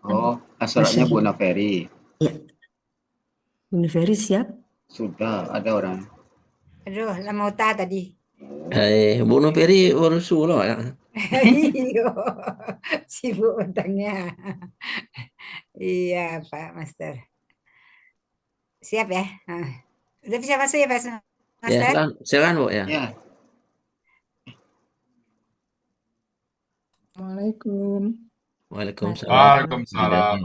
Oh, suratnya Bu Masyhur. Naferi. Ya, Bunda Ferry siap? Sudah ada orang. Aduh, lama utah tadi. Bunuh Peri baru suruh ya. Iyo, sibuk utangnya. Iya, Pak Master. Siap ya? Nah, udah bisa masuk ya, Pak Ya, Master? silakan Bu ya. Ya, Assalamualaikum. Waalaikumsalam. Waalaikumsalam.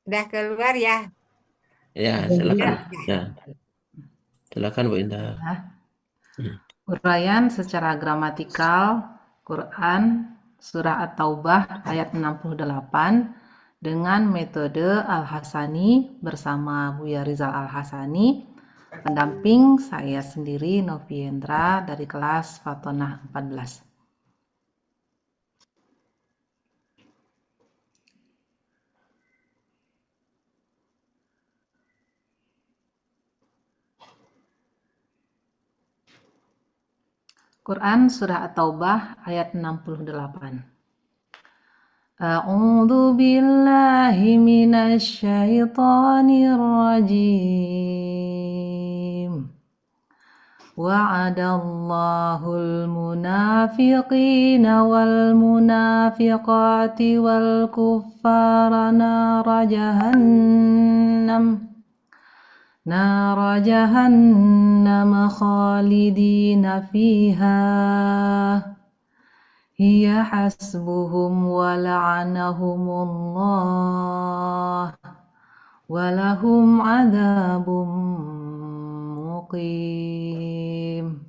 Udah keluar ya? Ya, silakan. Ya. Ya, silakan Bu Indah. Hmm. Uraian secara gramatikal Quran Surah At-Taubah ayat 68 dengan metode Al-Hasani bersama Buya Rizal Al-Hasani, pendamping saya sendiri Noviendra dari kelas Fatonah 14. Quran Surah At-Taubah ayat 68. A'udzu billahi minasy syaithanir rajim. Wa'adallahu al-munafiqina wal-munafiqati wal-kuffara nara jahannam khalidina fiha hiya hasbuhum wa la'anahumullah walahum adzabum muqim.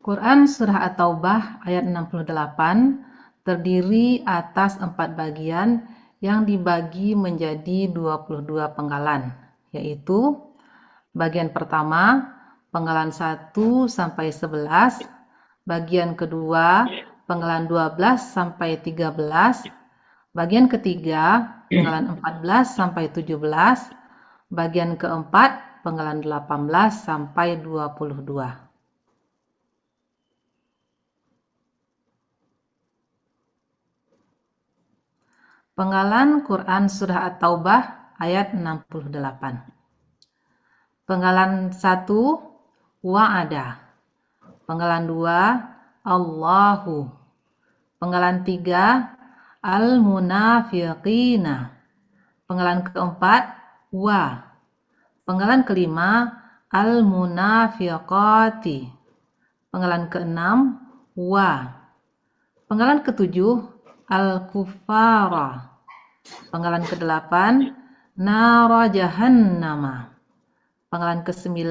Quran Surah At-Taubah ayat 68 terdiri atas 4 bagian yang dibagi menjadi 22 penggalan, yaitu bagian pertama penggalan 1 sampai 11, bagian kedua penggalan 12 sampai 13, bagian ketiga penggalan 14 sampai 17, bagian keempat penggalan 18 sampai 22. Penggalan Quran Surah At-Taubah ayat 68. Penggalan 1 Wa'ada. Penggalan 2 Allahu. Penggalan 3 Al-Munafiqina. Penggalan keempat Wa. Penggalan kelima Al-Munafiqati. Penggalan keenam Wa. Penggalan ketujuh Al-Kuffara. Penggalan ke-8 Nara Jahannama. Penggalan ke-9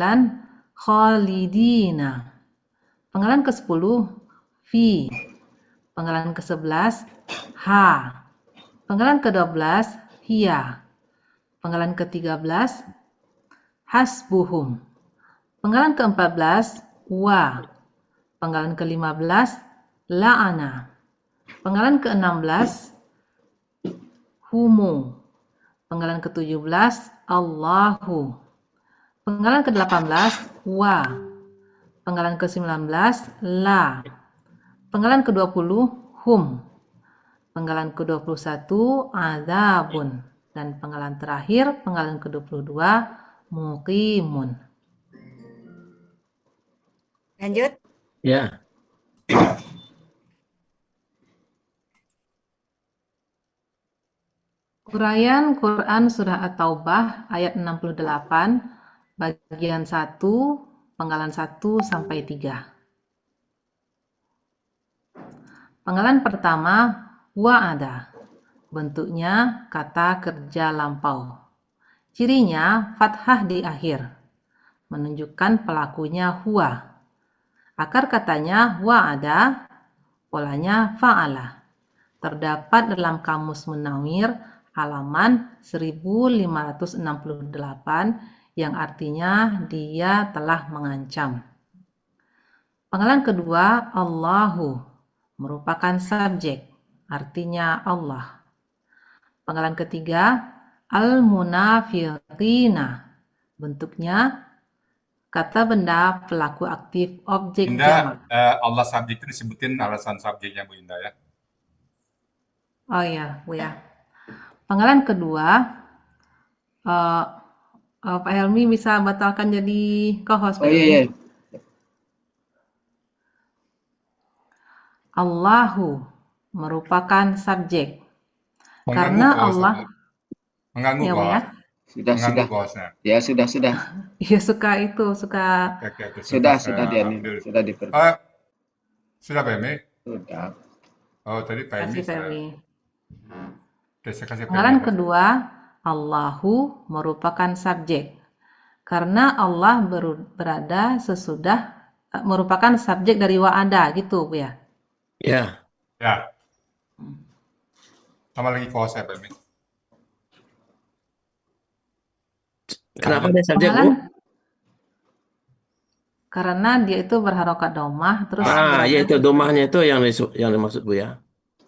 Khalidina. Penggalan ke-10 Fi. Penggalan ke-11 Ha. Penggalan ke-12 Hiya. Penggalan ke-13 Hasbuhum. Penggalan ke-14 Wa. Penggalan ke-15 La'ana. Penggalan ke-16 Humu. Penggalan ke-17 Allahu. Penggalan ke-18 Wa. Penggalan ke-19 La. Penggalan ke-20 Hum. Penggalan ke-21 Adzabun. Dan penggalan terakhir, penggalan ke-22 Muqimun. Lanjut. Ya. Uraian Quran Surah At-Taubah ayat 68 bagian 1 penggalan 1 sampai 3. Penggalan pertama Wa'ada. bentuknya kata kerja lampau. Cirinya fathah di akhir, menunjukkan pelakunya huwa. Akar katanya wa'ada, polanya fa'ala. Terdapat dalam Kamus Munawir halaman 1568 yang artinya dia telah mengancam. Penggalan kedua, Allahu merupakan subjek, artinya Allah. Penggalan ketiga, al-munafiqina, bentuknya kata benda pelaku aktif objek jamak. Allah subjek itu disebutin alasan subjeknya Bu Indah ya. Oh iya, Bu ya. Penggalan kedua, Pak Helmi bisa batalkan jadi co-host. Oh iya. Allahu merupakan subjek. Karena Allah mengganggu ya, Bu ya. Sudah. Ya, sudah. Iya, suka. Sudah dia nih. Sudah diperbaiki. Sudah Pak Emi? Sudah. Oh, tadi Pak Emi. Kasih Fermi. Oke, saya kasih Penggalan kedua, Allahu merupakan subjek. Karena Allah berada sesudah merupakan subjek dari wa'ada gitu, Bu ya. Ya. Ya. Sama lagi kalau saya Pak Emi. Kenapa ada subjek, Bu? Karena dia itu berharokat domah terus Ya itu domahnya itu yang dimaksud Bu ya.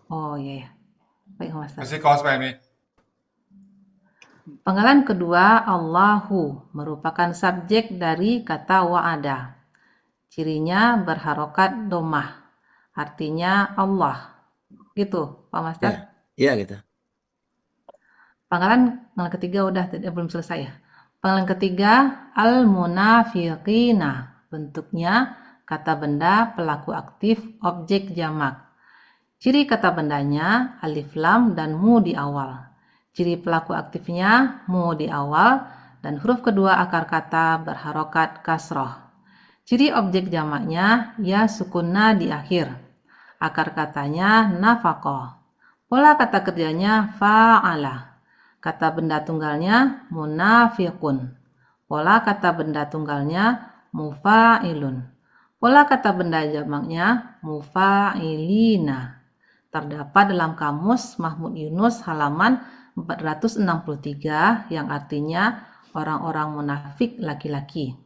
Oh iya. Baik, Mas. Kasih kaos Pak Emi. Penggalan kedua, Allahu merupakan subjek dari kata wa'ada. Cirinya berharokat domah. Artinya Allah. Gitu, Pak Master? Ya gitu. Penggalan ketiga udah belum selesai ya. Penggalan ketiga, al-munafiqina. Bentuknya kata benda pelaku aktif objek jamak. Ciri kata bendanya alif lam dan mu di awal. Ciri pelaku aktifnya mu di awal dan huruf kedua akar kata berharokat kasroh. Ciri objek jamaknya ya sukunna di akhir. Akar katanya nafaqah. Pola kata kerjanya fa'ala. Kata benda tunggalnya munafiqun. Pola kata benda tunggalnya mufa'ilun. Pola kata benda jamaknya mufa'ilina. Terdapat dalam Kamus Mahmud Yunus halaman 463 yang artinya orang-orang munafik laki-laki.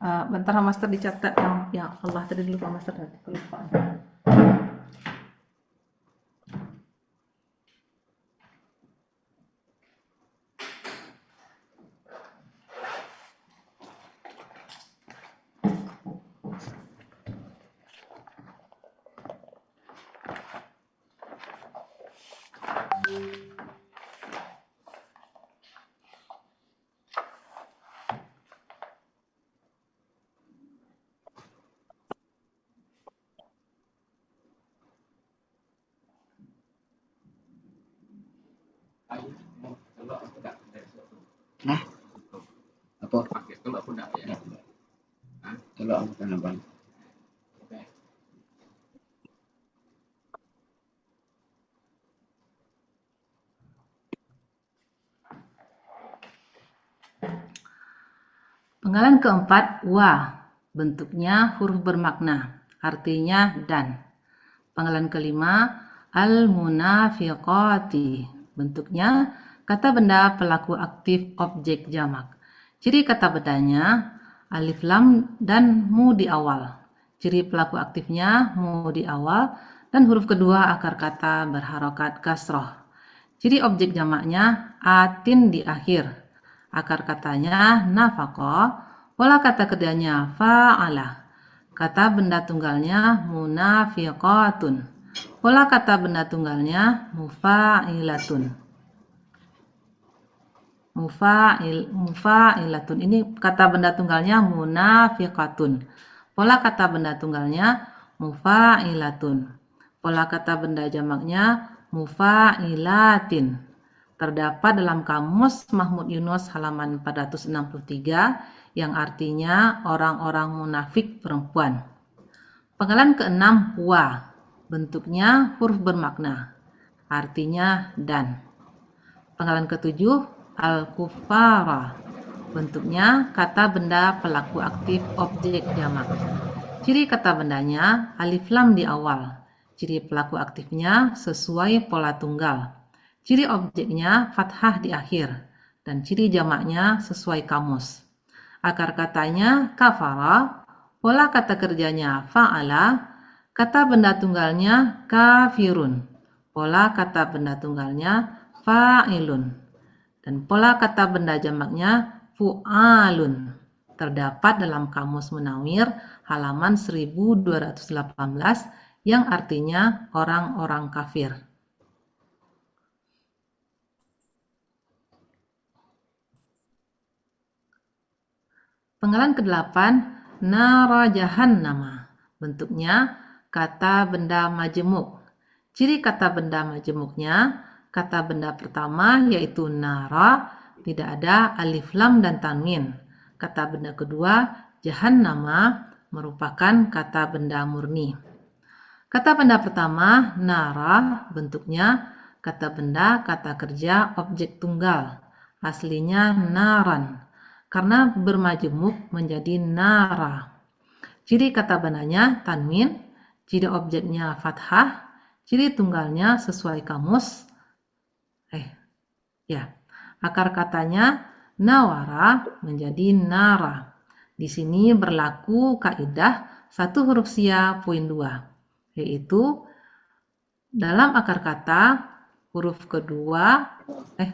Bentar Master dicatat yang Allah tadi dulu Pak Master tadi kelupaan. Nah, apa? Kalau aku enggak ya. Kalau aku kan Bang. Penggalan keempat, wa. Bentuknya huruf bermakna, artinya dan. Penggalan kelima, al-munafiqati. Bentuknya kata benda pelaku aktif objek jamak. Ciri kata bendanya alif lam dan mu di awal. Ciri pelaku aktifnya mu di awal dan huruf kedua akar kata berharokat kasroh. Ciri objek jamaknya atin di akhir. Akar katanya nafaqah, pola kata kerjanya fa'ala. Kata benda tunggalnya munafiqatun. Pola kata benda tunggalnya mufa'ilatun. Mufa'ilatun. Ini kata benda tunggalnya munafiqatun. Pola kata benda tunggalnya mufa'ilatun. Pola kata benda jamaknya mufa'ilatin. Terdapat dalam Kamus Mahmud Yunus halaman 463 yang artinya orang-orang munafik perempuan. Penggalan keenam, wa, bentuknya huruf bermakna, artinya dan. Penggalan ketujuh, al-kuffara, bentuknya kata benda pelaku aktif objek jamak. Ciri kata bendanya alif lam di awal. Ciri pelaku aktifnya sesuai pola tunggal. Ciri objeknya fathah di akhir. Dan ciri jamaknya sesuai kamus. Akar katanya kafara, pola kata kerjanya fa'ala, kata benda tunggalnya kafirun, pola kata benda tunggalnya fa'ilun, dan pola kata benda jamaknya fu'alun. Terdapat dalam Kamus Munawir halaman 1218 yang artinya orang-orang kafir. Penggalan ke-8, nara jahannama, bentuknya kata benda majemuk. Ciri kata benda majemuknya, kata benda pertama yaitu nara, tidak ada alif lam dan tanwin. Kata benda kedua, jahannama, merupakan kata benda murni. Kata benda pertama, nara, bentuknya kata benda kata kerja objek tunggal. Aslinya naran, karena bermajemuk menjadi nara. Ciri kata bendanya tanwin, ciri objeknya fathah, ciri tunggalnya sesuai kamus. Akar katanya nawara menjadi nara. Di sini berlaku kaidah satu huruf sia poin 2, yaitu dalam akar kata huruf kedua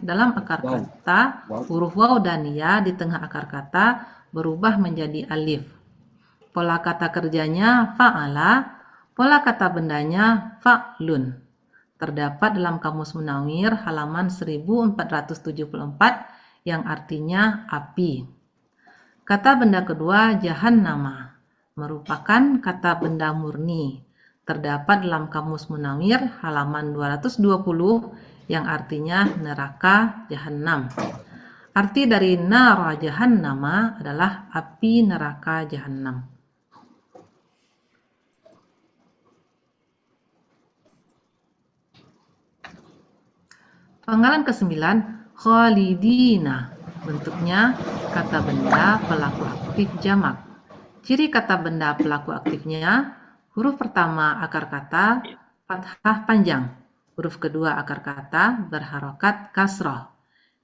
dalam akar kata huruf waw dan ya di tengah akar kata berubah menjadi alif. Pola kata kerjanya fa'ala, pola kata bendanya fa'lun. Terdapat dalam Kamus Munawir halaman 1474 yang artinya api. Kata benda kedua jahannama, merupakan kata benda murni. Terdapat dalam Kamus Munawir halaman 220 yang artinya neraka jahanam. Arti dari nara jahannama adalah api neraka jahanam. Penggalan ke-9, khalidina, bentuknya kata benda pelaku aktif jamak. Ciri kata benda pelaku aktifnya, huruf pertama akar kata fathah panjang, huruf kedua akar kata berharokat kasroh.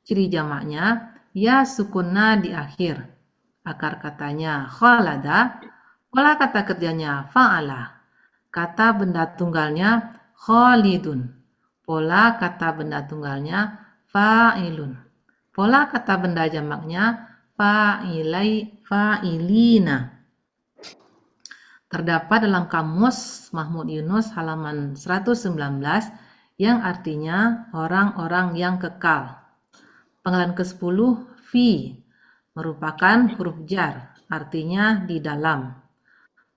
Ciri jamaknya ya sukunna di akhir. Akar katanya khalada, pola kata kerjanya fa'ala. Kata benda tunggalnya khalidun, pola kata benda tunggalnya fa'ilun. Pola kata benda jamaknya fa'ilina. Terdapat dalam Kamus Mahmud Yunus halaman 119 yang artinya orang-orang yang kekal. Penggalan ke-10, fi, merupakan huruf jar, artinya di dalam.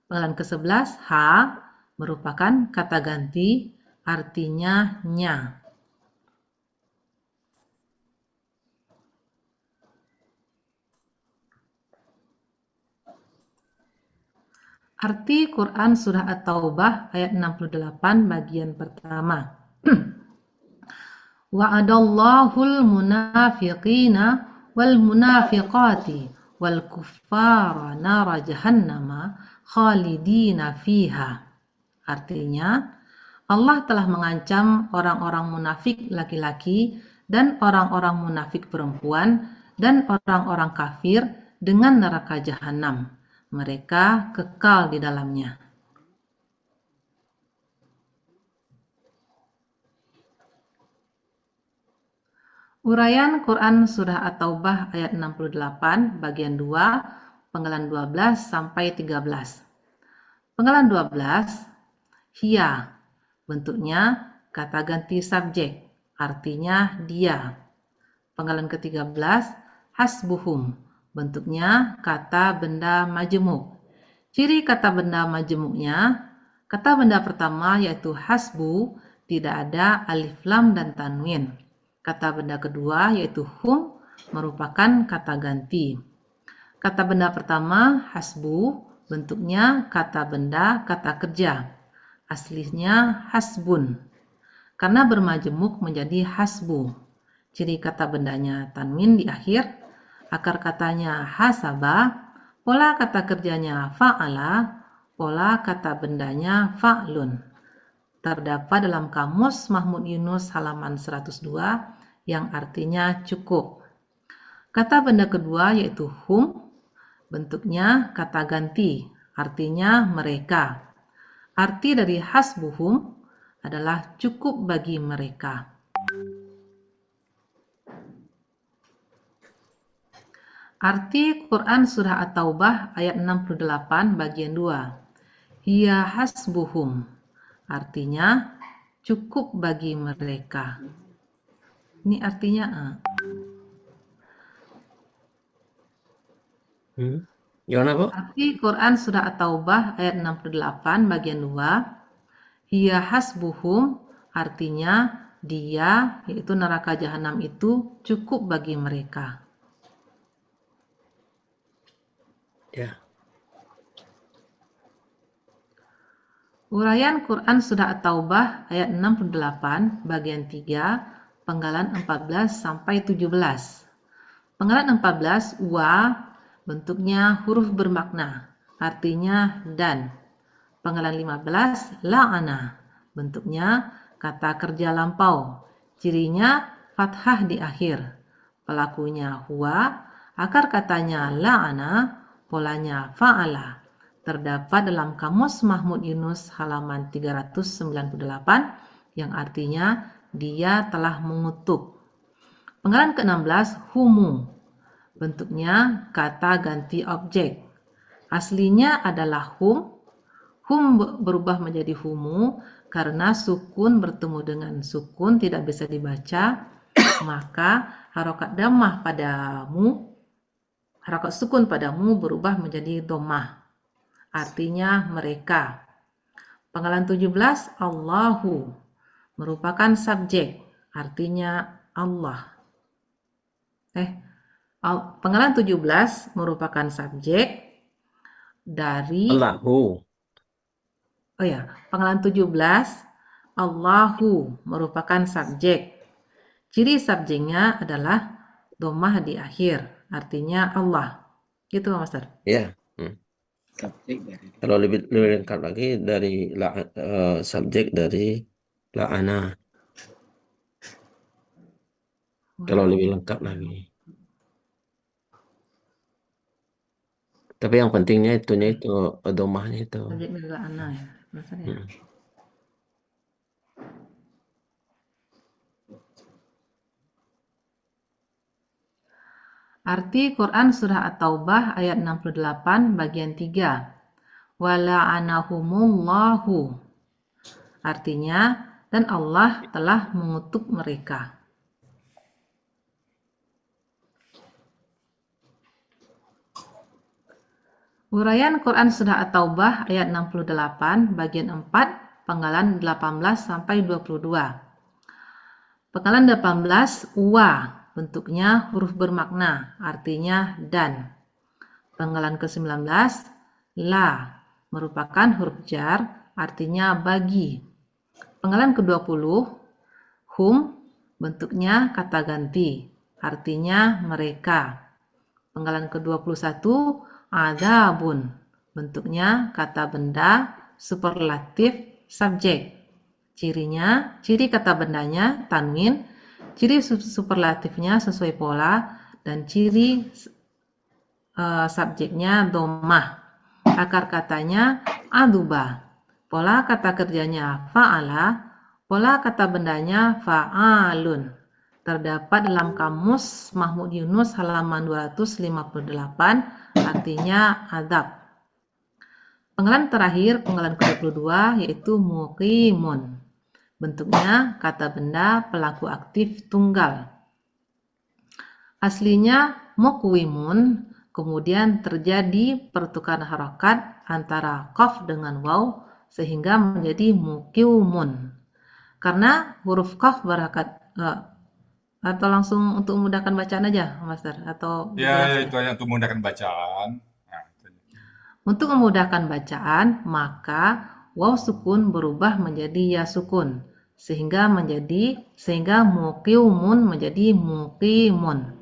Penggalan ke-11, ha, merupakan kata ganti, artinya nya. Arti Quran Surah At-Taubah ayat 68 bagian pertama. Wa'adallahul munafiqina wal munafiqati wal kuffara nara jahannama khalidina fiha. Artinya, Allah telah mengancam orang-orang munafik laki-laki dan orang-orang munafik perempuan dan orang-orang kafir dengan neraka jahanam. Mereka kekal di dalamnya. Uraian Quran Surah At-Taubah ayat 68 bagian 2 penggalan 12 sampai 13. Penggalan 12, hiya, bentuknya kata ganti subjek, artinya dia. Penggalan ke-13, hasbuhum, bentuknya kata benda majemuk. Ciri kata benda majemuknya, kata benda pertama yaitu hasbu, tidak ada alif lam dan tanwin. Kata benda kedua yaitu hum, merupakan kata ganti. Kata benda pertama, hasbu, bentuknya kata benda, kata kerja. Aslinya hasbun. Karena bermajemuk menjadi hasbu. Ciri kata bendanya tanwin di akhir, akar katanya hasaba, pola kata kerjanya fa'ala, pola kata bendanya fa'lun. Terdapat dalam kamus Mahmud Yunus halaman 102 yang artinya cukup. Kata benda kedua yaitu hum, bentuknya kata ganti, artinya mereka. Arti dari hasbuhum adalah cukup bagi mereka. Arti Quran Surah At-Taubah ayat 68 bagian 2. Hiya hasbuhum, artinya cukup bagi mereka. Ini artinya Gimana, Bu? Arti Quran Surah At-Taubah ayat 68 bagian 2. Hiya hasbuhum, artinya dia, yaitu neraka jahanam itu cukup bagi mereka. Ya. Uraian Quran Surah At-Taubah ayat 68 bagian 3 penggalan 14 sampai 17. Penggalan 14 wa bentuknya huruf bermakna, artinya dan. Penggalan 15 la'ana, bentuknya kata kerja lampau, cirinya fathah di akhir. Pelakunya huwa, akar katanya la'ana, polanya fa'ala. Terdapat dalam kamus Mahmud Yunus halaman 398 yang artinya dia telah mengutuk. Penggalan ke-16 humu, bentuknya kata ganti objek. Aslinya adalah hum. Hum berubah menjadi humu karena sukun bertemu dengan sukun tidak bisa dibaca, maka harokat dhammah padamu, harokat sukun padamu berubah menjadi dhammah. Artinya mereka. Penggalan 17 Allahu merupakan subjek, artinya Allah. Penggalan 17 merupakan subjek dari Allahu. Penggalan 17 Allahu merupakan subjek. Ciri subjeknya adalah dhammah di akhir, artinya Allah. Gitu, Pak Master. Ya. Subjek dari Kalau lebih lengkap lagi dari subjek dari la'ana. Kalau lebih lengkap lagi. Tapi yang pentingnya itunya itu dhammahnya itu. Subjek dari la'ana ya, Master ya. Arti Quran Surah At-Taubah ayat 68 bagian 3. Wala'anahumullahu. Artinya, dan Allah telah mengutuk mereka. Uraian Quran Surah At-Taubah ayat 68 bagian 4 penggalan 18 sampai 22. Penggalan 18 wa, bentuknya huruf bermakna, artinya dan. Penggalan ke-19 la, merupakan huruf jar, artinya bagi. Penggalan ke-20 hum, bentuknya kata ganti, artinya mereka. Penggalan ke-21 adzabun, bentuknya kata benda, superlatif, subjek. Ciri kata bendanya tanwin, ciri superlatifnya sesuai pola, dan ciri subjeknya dhammah. Akar katanya aduba, pola kata kerjanya fa'ala, pola kata bendanya fa'alun. Terdapat dalam kamus Mahmud Yunus halaman 258, artinya adab. Penggalan terakhir, penggalan ke-22 yaitu muqimun. Bentuknya kata benda pelaku aktif tunggal. Aslinya muqwimun, kemudian terjadi pertukaran harokat antara qaf dengan waw sehingga menjadi muqiwmun. Karena huruf qaf berharokat Atau langsung untuk memudahkan bacaan aja, Master? Atau Ya, dijelaskan? itu hanya untuk memudahkan bacaan. Nah, itu. Untuk memudahkan bacaan, maka waw sukun berubah menjadi ya sukun, sehingga muqiumun menjadi muqimun.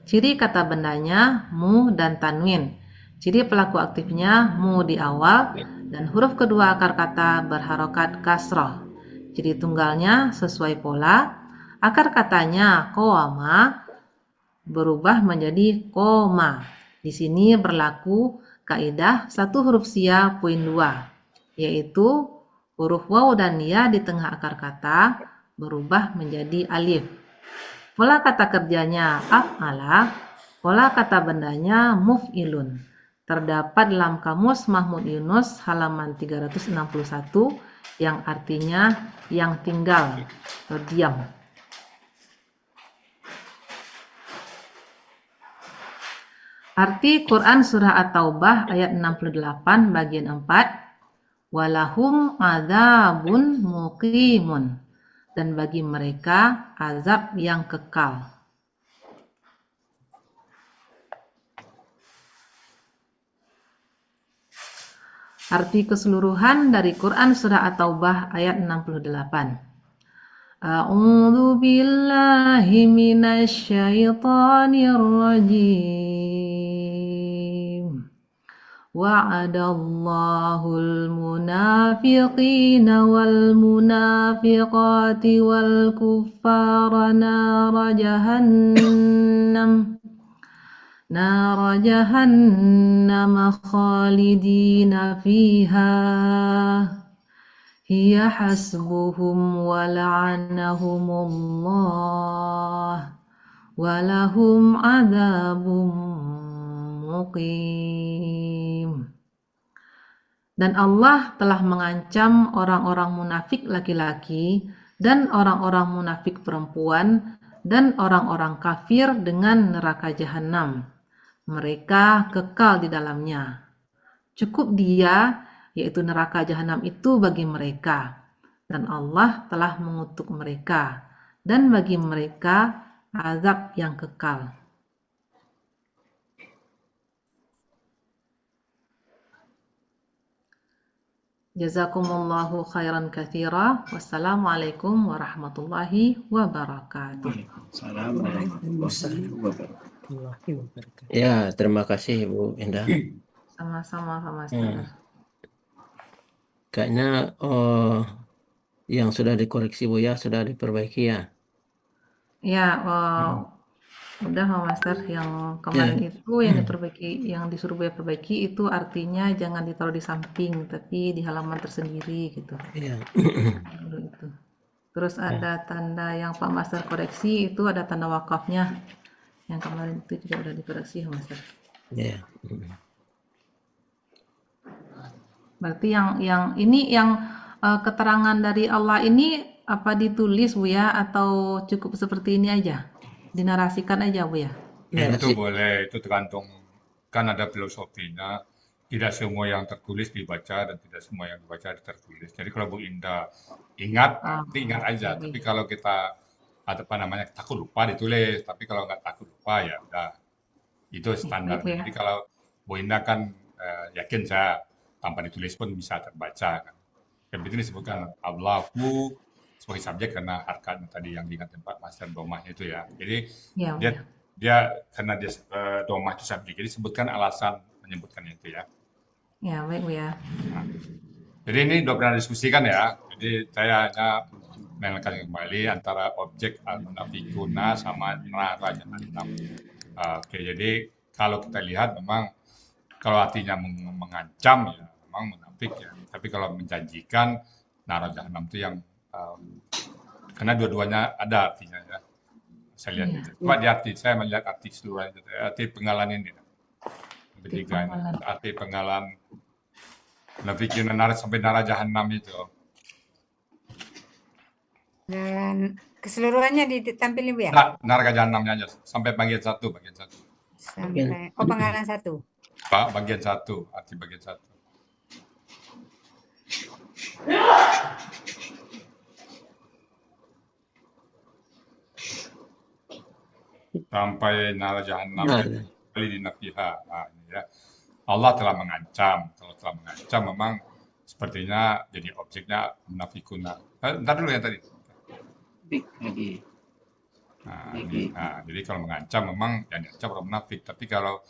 Ciri kata bendanya mu dan tanwin. Ciri pelaku aktifnya mu di awal dan huruf kedua akar kata berharokat kasroh. Ciri tunggalnya sesuai pola. Akar katanya qawama berubah menjadi koma. Di sini berlaku kaidah satu huruf sia poin 2, yaitu huruf waw dan ya di tengah akar kata berubah menjadi alif. Pola kata kerjanya af'ala, pola kata bendanya muf'ilun. Terdapat dalam kamus Mahmud Yunus halaman 361 yang artinya yang tinggal atau diam. Arti Quran Surah At-Taubah ayat 68 bagian 4, walahum adzabun muqimun, dan bagi mereka azab yang kekal. Arti keseluruhan dari Quran Surah At-Taubah ayat 68. A'udzu billahi minasy syaithanir rajim. Wa'adallahul munafiqina wal munafiqati wal kuffara nara jahannam khalidina fiha hiya hasbuhum wa la'anahumullah wa lahum adzabun muqim. Dan Allah telah mengancam orang-orang munafik laki-laki dan orang-orang munafik perempuan dan orang-orang kafir dengan neraka jahanam. Mereka kekal di dalamnya. Cukup dia, yaitu neraka jahanam itu bagi mereka. Dan Allah telah mengutuk mereka. Dan bagi mereka azab yang kekal. Jazakumullahu khairan katsira. Wassalamualaikum warahmatullahi wabarakatuh. Waalaikumsalam warahmatullahi wabarakatuh. Ya, terima kasih Bu Indah. Sama-sama, Pak Master. Kayaknya yang sudah dikoreksi Bu ya, sudah diperbaiki ya. Ya, udah Pak Master. Yang kemarin itu yang diperbaiki, yang disuruh Buya perbaiki itu artinya jangan ditaruh di samping, tapi di halaman tersendiri gitu. Iya. Itu. Terus ada tanda yang Pak Master koreksi itu ada tanda wakafnya. Yang kemarin itu juga udah dikoreksi, Master. Iya. Berarti yang ini yang keterangan dari Allah ini apa ditulis Bu ya, atau cukup seperti ini aja? Dinarasikan aja Bu ya? Itu boleh, itu tergantung, kan ada filosofinya. Tidak semua yang tertulis dibaca dan tidak semua yang dibaca tertulis. Jadi kalau Bu Indah ingat, nanti ingat aja. Tapi kalau kita takut lupa ditulis. Tapi kalau nggak takut lupa ya udah, itu standar. Baik, Bu ya. Jadi kalau Bu Indah kan yakin saya tanpa ditulis pun bisa terbaca kan. Yang itu disebutkan Allahu sebagai subjek karena harkatnya tadi yang diingat Pak Master domahnya itu ya. Jadi Ya, Bu ya. dia karena dia domah itu subjek, jadi sebutkan alasan menyebutkan itu ya. Ya, baik Bu ya. Nah, jadi ini udah pernah diskusikan ya. Jadi saya hanya mengenalkan kembali antara objek al-munafikuna sama nara jahannam. Oke, jadi kalau kita lihat memang kalau artinya mengancam ya memang munafik ya. Tapi kalau menjanjikan nara jahannam itu yang karena dua-duanya ada artinya ya. Saya lihat Iya. itu. Cuma di arti saya melihat arti keseluruhan itu, arti penggalan ini. Ketiga ini, arti penggalan munafikin nara sampai nara jahannam itu. Dan keseluruhannya ditampilin Bu ya? Nah, neraka jahanamnya aja sampai bagian satu. Sampai penggalan 1. Bagian satu, arti bagian satu. sampai nar jahannam Nah, khalidina fiha. Nah, ini ya. Allah telah mengancam. Kalau telah mengancam memang sepertinya jadi objeknya munafikuna. Ntar dulu ya tadi. Big lagi. Nah, ini. Nah, jadi kalau mengancam memang yang diancam orang munafik. Tapi kalau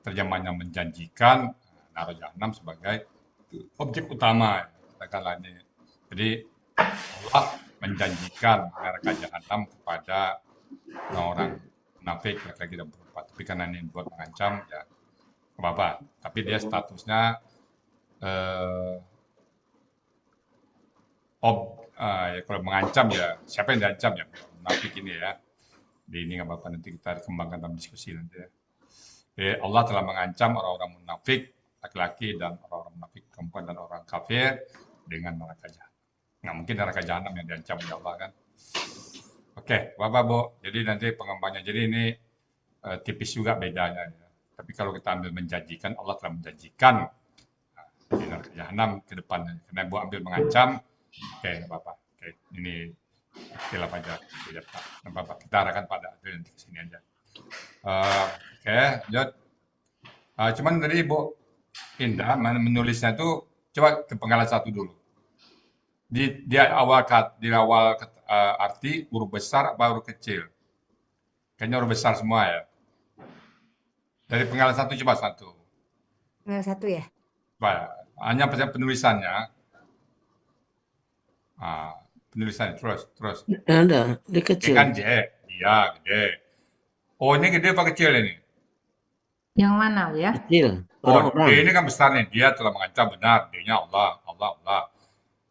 terjemahnya menjanjikan, nar jahannam sebagai objek utama. Katakanlah ini. Jadi Allah menjanjikan neraka jahanam kepada orang munafik laki-laki dan perempuan. Tapi karena ini buat mengancam, ya nggak apa-apa. Tapi dia statusnya ya kalau mengancam ya siapa yang diancam ya munafik ini ya. Di ini nggak apa-apa, nanti kita kembangkan dalam diskusi nanti ya. Jadi Allah telah mengancam orang-orang munafik laki-laki dan orang-orang munafik perempuan dan orang kafir dengan neraka jahanam. Nggak mungkin neraka jahanam yang diancam oleh Allah kan. Oke, Bapak Bu. Jadi nanti pengembangannya. Jadi ini tipis juga bedanya. Ya. Tapi kalau kita ambil menjanjikan, Allah telah menjanjikan di neraka jahanam ke depannya. Karena Bu ambil mengancam, oke, nggak apa-apa. Oke, ini istilah aja. Tidak apa-apa. Kita arahkan pada Adil nanti ke sini aja. Oke, lanjut. Cuman tadi Bu Indah menulisnya itu coba ke penggalan 1 dulu. Di awal arti huruf besar apa huruf kecil? Kayaknya huruf besar semua ya. Dari penggalan 1 coba 1. Penggalan 1 ya. Coba, hanya penulisannya. Penulisannya terus. ada, dia Dia kecil. kan J, dia gede. Oh ini gede apa kecil ini? Yang mana Bu ya? Kecil. Oh, D Orang-orang. ini kan besar nih. Dia telah mengancam benar. D-nya Allah.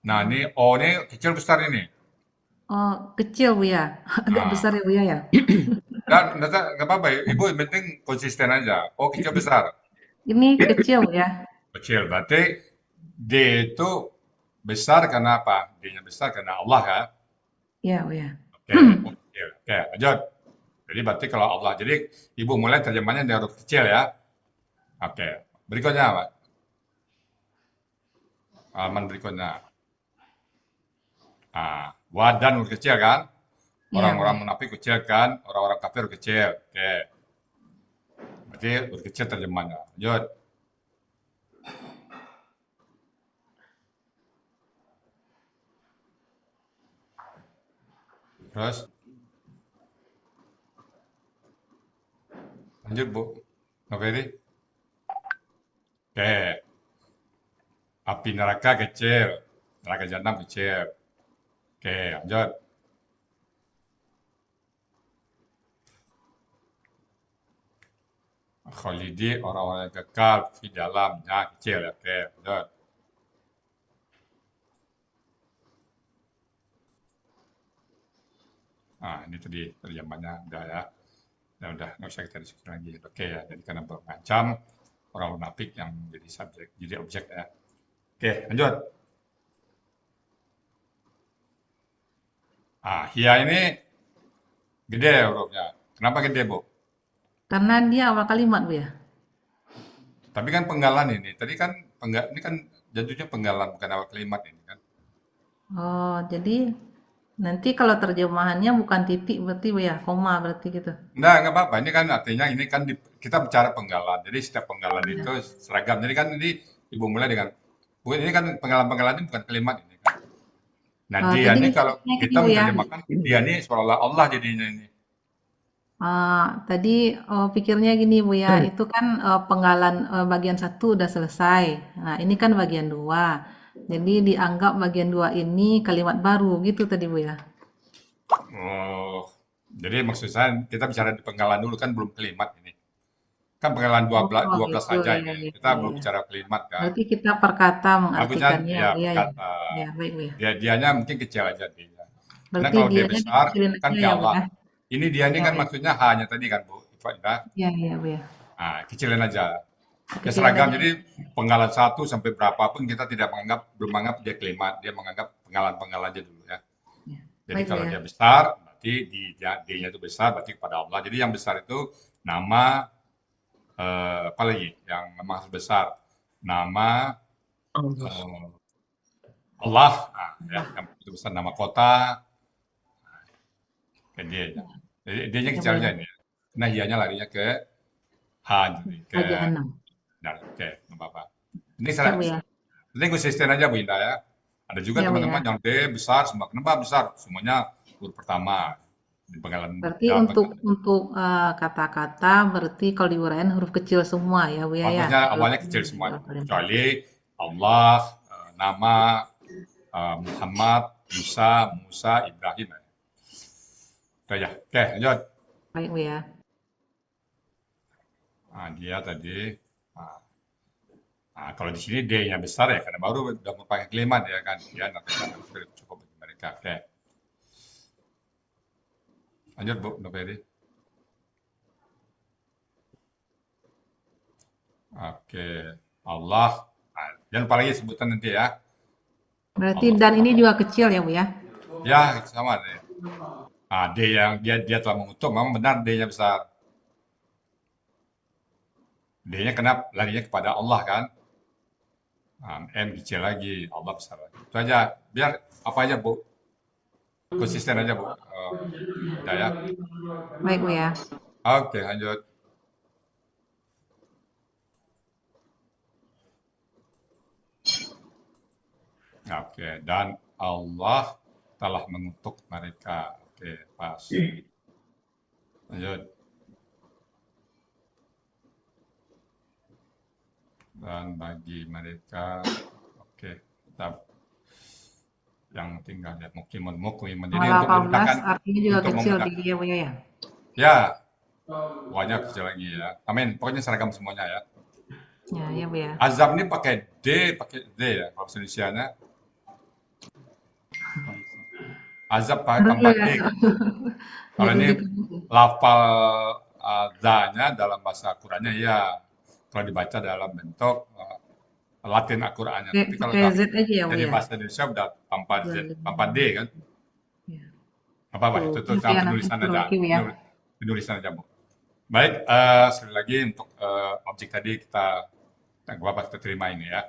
Nah ini O ini kecil besar ini. Oh, kecil Bu ya. Agak Nah, besar ya Bu ya. nggak apa-apa. Ibu yang penting konsisten aja. Oh kecil besar. Ini kecil Bu ya. Kecil berarti D itu besar karena apa? D-nya besar karena Allah kan? Iya Bu ya. Oke, lanjut. Jadi berarti kalau Allah, jadi ibu mulai terjemahnya dari huruf kecil ya. Oke, berikutnya Pak. Halaman berikutnya. Wadan huruf kecil kan? Iya Bu Orang-orang ya. munafik kecil kan? Orang-orang kafir kecil. Oke. Berarti huruf kecil terjemahnya. Lanjut. Terus lanjut Bu. Noveri. Oke. Api neraka kecil. Neraka jahanam kecil. Oke, lanjut. Khalidi orang-orang yang kekal di dalamnya kecil ya. Oke, lanjut. Ini tadi terjemahannya udah ya. Udah nggak usah kita diskusi lagi. Oke ya, jadi karena mengancam orang munafik yang jadi subjek, jadi objek ya. Oke, lanjut. Hia ini gede hurufnya. Kenapa gede, Bu? Karena dia awal kalimat Bu ya. Tapi kan penggalan ini. Tadi kan ini kan jatuhnya penggalan bukan awal kalimat ini kan. Oh, jadi nanti kalau terjemahannya bukan titik berarti Bu ya, koma berarti gitu. Nggak apa-apa. Ini kan artinya ini kan kita bicara penggalan. Jadi setiap penggalan itu seragam. Jadi kan ini Ibu mulai dengan, Bu ini kan penggalan-penggalan ini bukan kalimat ini kan. Nah dia Jadi ini kalau misalnya kita gini Bu ya. menerjemahkan dia ini seolah-olah Allah jadinya ini. Tadi pikirnya gini Bu ya, itu kan penggalan bagian 1 udah selesai. Nah, ini kan bagian 2. Jadi dianggap bagian 2 ini kalimat baru gitu tadi Bu ya. Oh, jadi maksud saya kita bicara di penggalan dulu kan belum kalimat ini. Kan penggalan 12 Oh, 12 gitu saja ya, ini. ya, Kita ya, belum ya. bicara kalimat kan. Berarti kita per kata Bagusnya mengartikannya ya Bu ya. berkata Ya, baik Bu ya. dianya mungkin kecil aja dia. Karena Berarti kalau dia dianya besar dikecilin kan aja ke ya Bu Allah. ya. Ini dia ini Ya, kan ya. maksudnya hanya tadi kan Bu Ifa. Ya, ya Bu ya. Kecilin aja. Ya Kecilin seragam. aja. Jadi penggalan 1 sampai berapapun kita tidak belum menganggap dia kalimat, dia menganggap penggalan-penggalan aja dulu ya. Ya. Jadi Baik Bu kalau ya. dia besar, berarti D-nya itu besar, berarti kepada Allah. Jadi yang besar itu nama, apa lagi yang memang harus besar? Nama Allah. Allah, ya, yang itu besar nama kota, kayak dia. Jadi D-nya Ya kecil Bu aja ya. ini. nahianya larinya ke H, jadi ke Jahanam. dal. Oke, nggak apa-apa. Ini Ya, Bu ya. penting konsisten aja Bu Indah ya. Ada juga Ya, Bu teman-teman ya. yang D besar semua. Kenapa besar? Semuanya huruf pertama di penggalan Berarti dalam untuk kata-kata berarti kalau diuraikan huruf kecil semua ya, Bu ya. maksudnya Kalau awalnya kecil semua dalam kalimat. kecuali Allah, nama, Muhammad, Musa, Ibrahim. Itu aja. Oke, lanjut. Baik, Bu ya. Nah, dia tadi. Nah, kalau di sini D-nya besar ya, karena baru udah merupakan kalimat ya kan. Ya, nanti cukup bagi mereka. Oke. Lanjut Bu, Mbak Ferry. Oke, Allah. Nah, jangan lupa lagi sebutan nanti ya. Berarti Allah. dan ini juga kecil ya, Bu ya. Ya, sama deh. Nah, D yang dia telah mengutuk, memang benar D-nya besar. D-nya kenapa? Larinya kepada Allah kan. Nah, M kecil lagi, Allah besar lagi. Itu aja. Biar apa aja Bu. Konsisten aja Bu. Udah ya. Baik, Bu ya. Oke, lanjut. Oke, dan Allah telah mengutuk mereka. Oke, pas. Lanjut. Dan bagi mereka, oke, kita yang tinggal lihat mukimun. Jadi Tanggal untuk memudahkan 18 artinya juga untuk kecil memudahkan. di dia, Bu ya. Ya, banyak kecil lagi ya. Amin. Pokoknya seragam semuanya ya. Ya, ya, Bu ya. Azab ini pakai D ya. Kalau bahasa Indonesianya. Azab tanpa D. Kalau ini lafal za-nya dalam bahasa Qurannya ya. Kalau dibaca dalam bentuk Latin Al-Qurannya. Tapi kalau pakai Z aja ya, Bu dari ya. bahasa Indonesia udah tanpa Z, tanpa D kan. Ya. Apa itu Tuh, sama nanti penulisan suruh aja. lagi, Bu ya. Penulisan aja Bu. Baik, sekali lagi untuk objek tadi kita terima ini ya.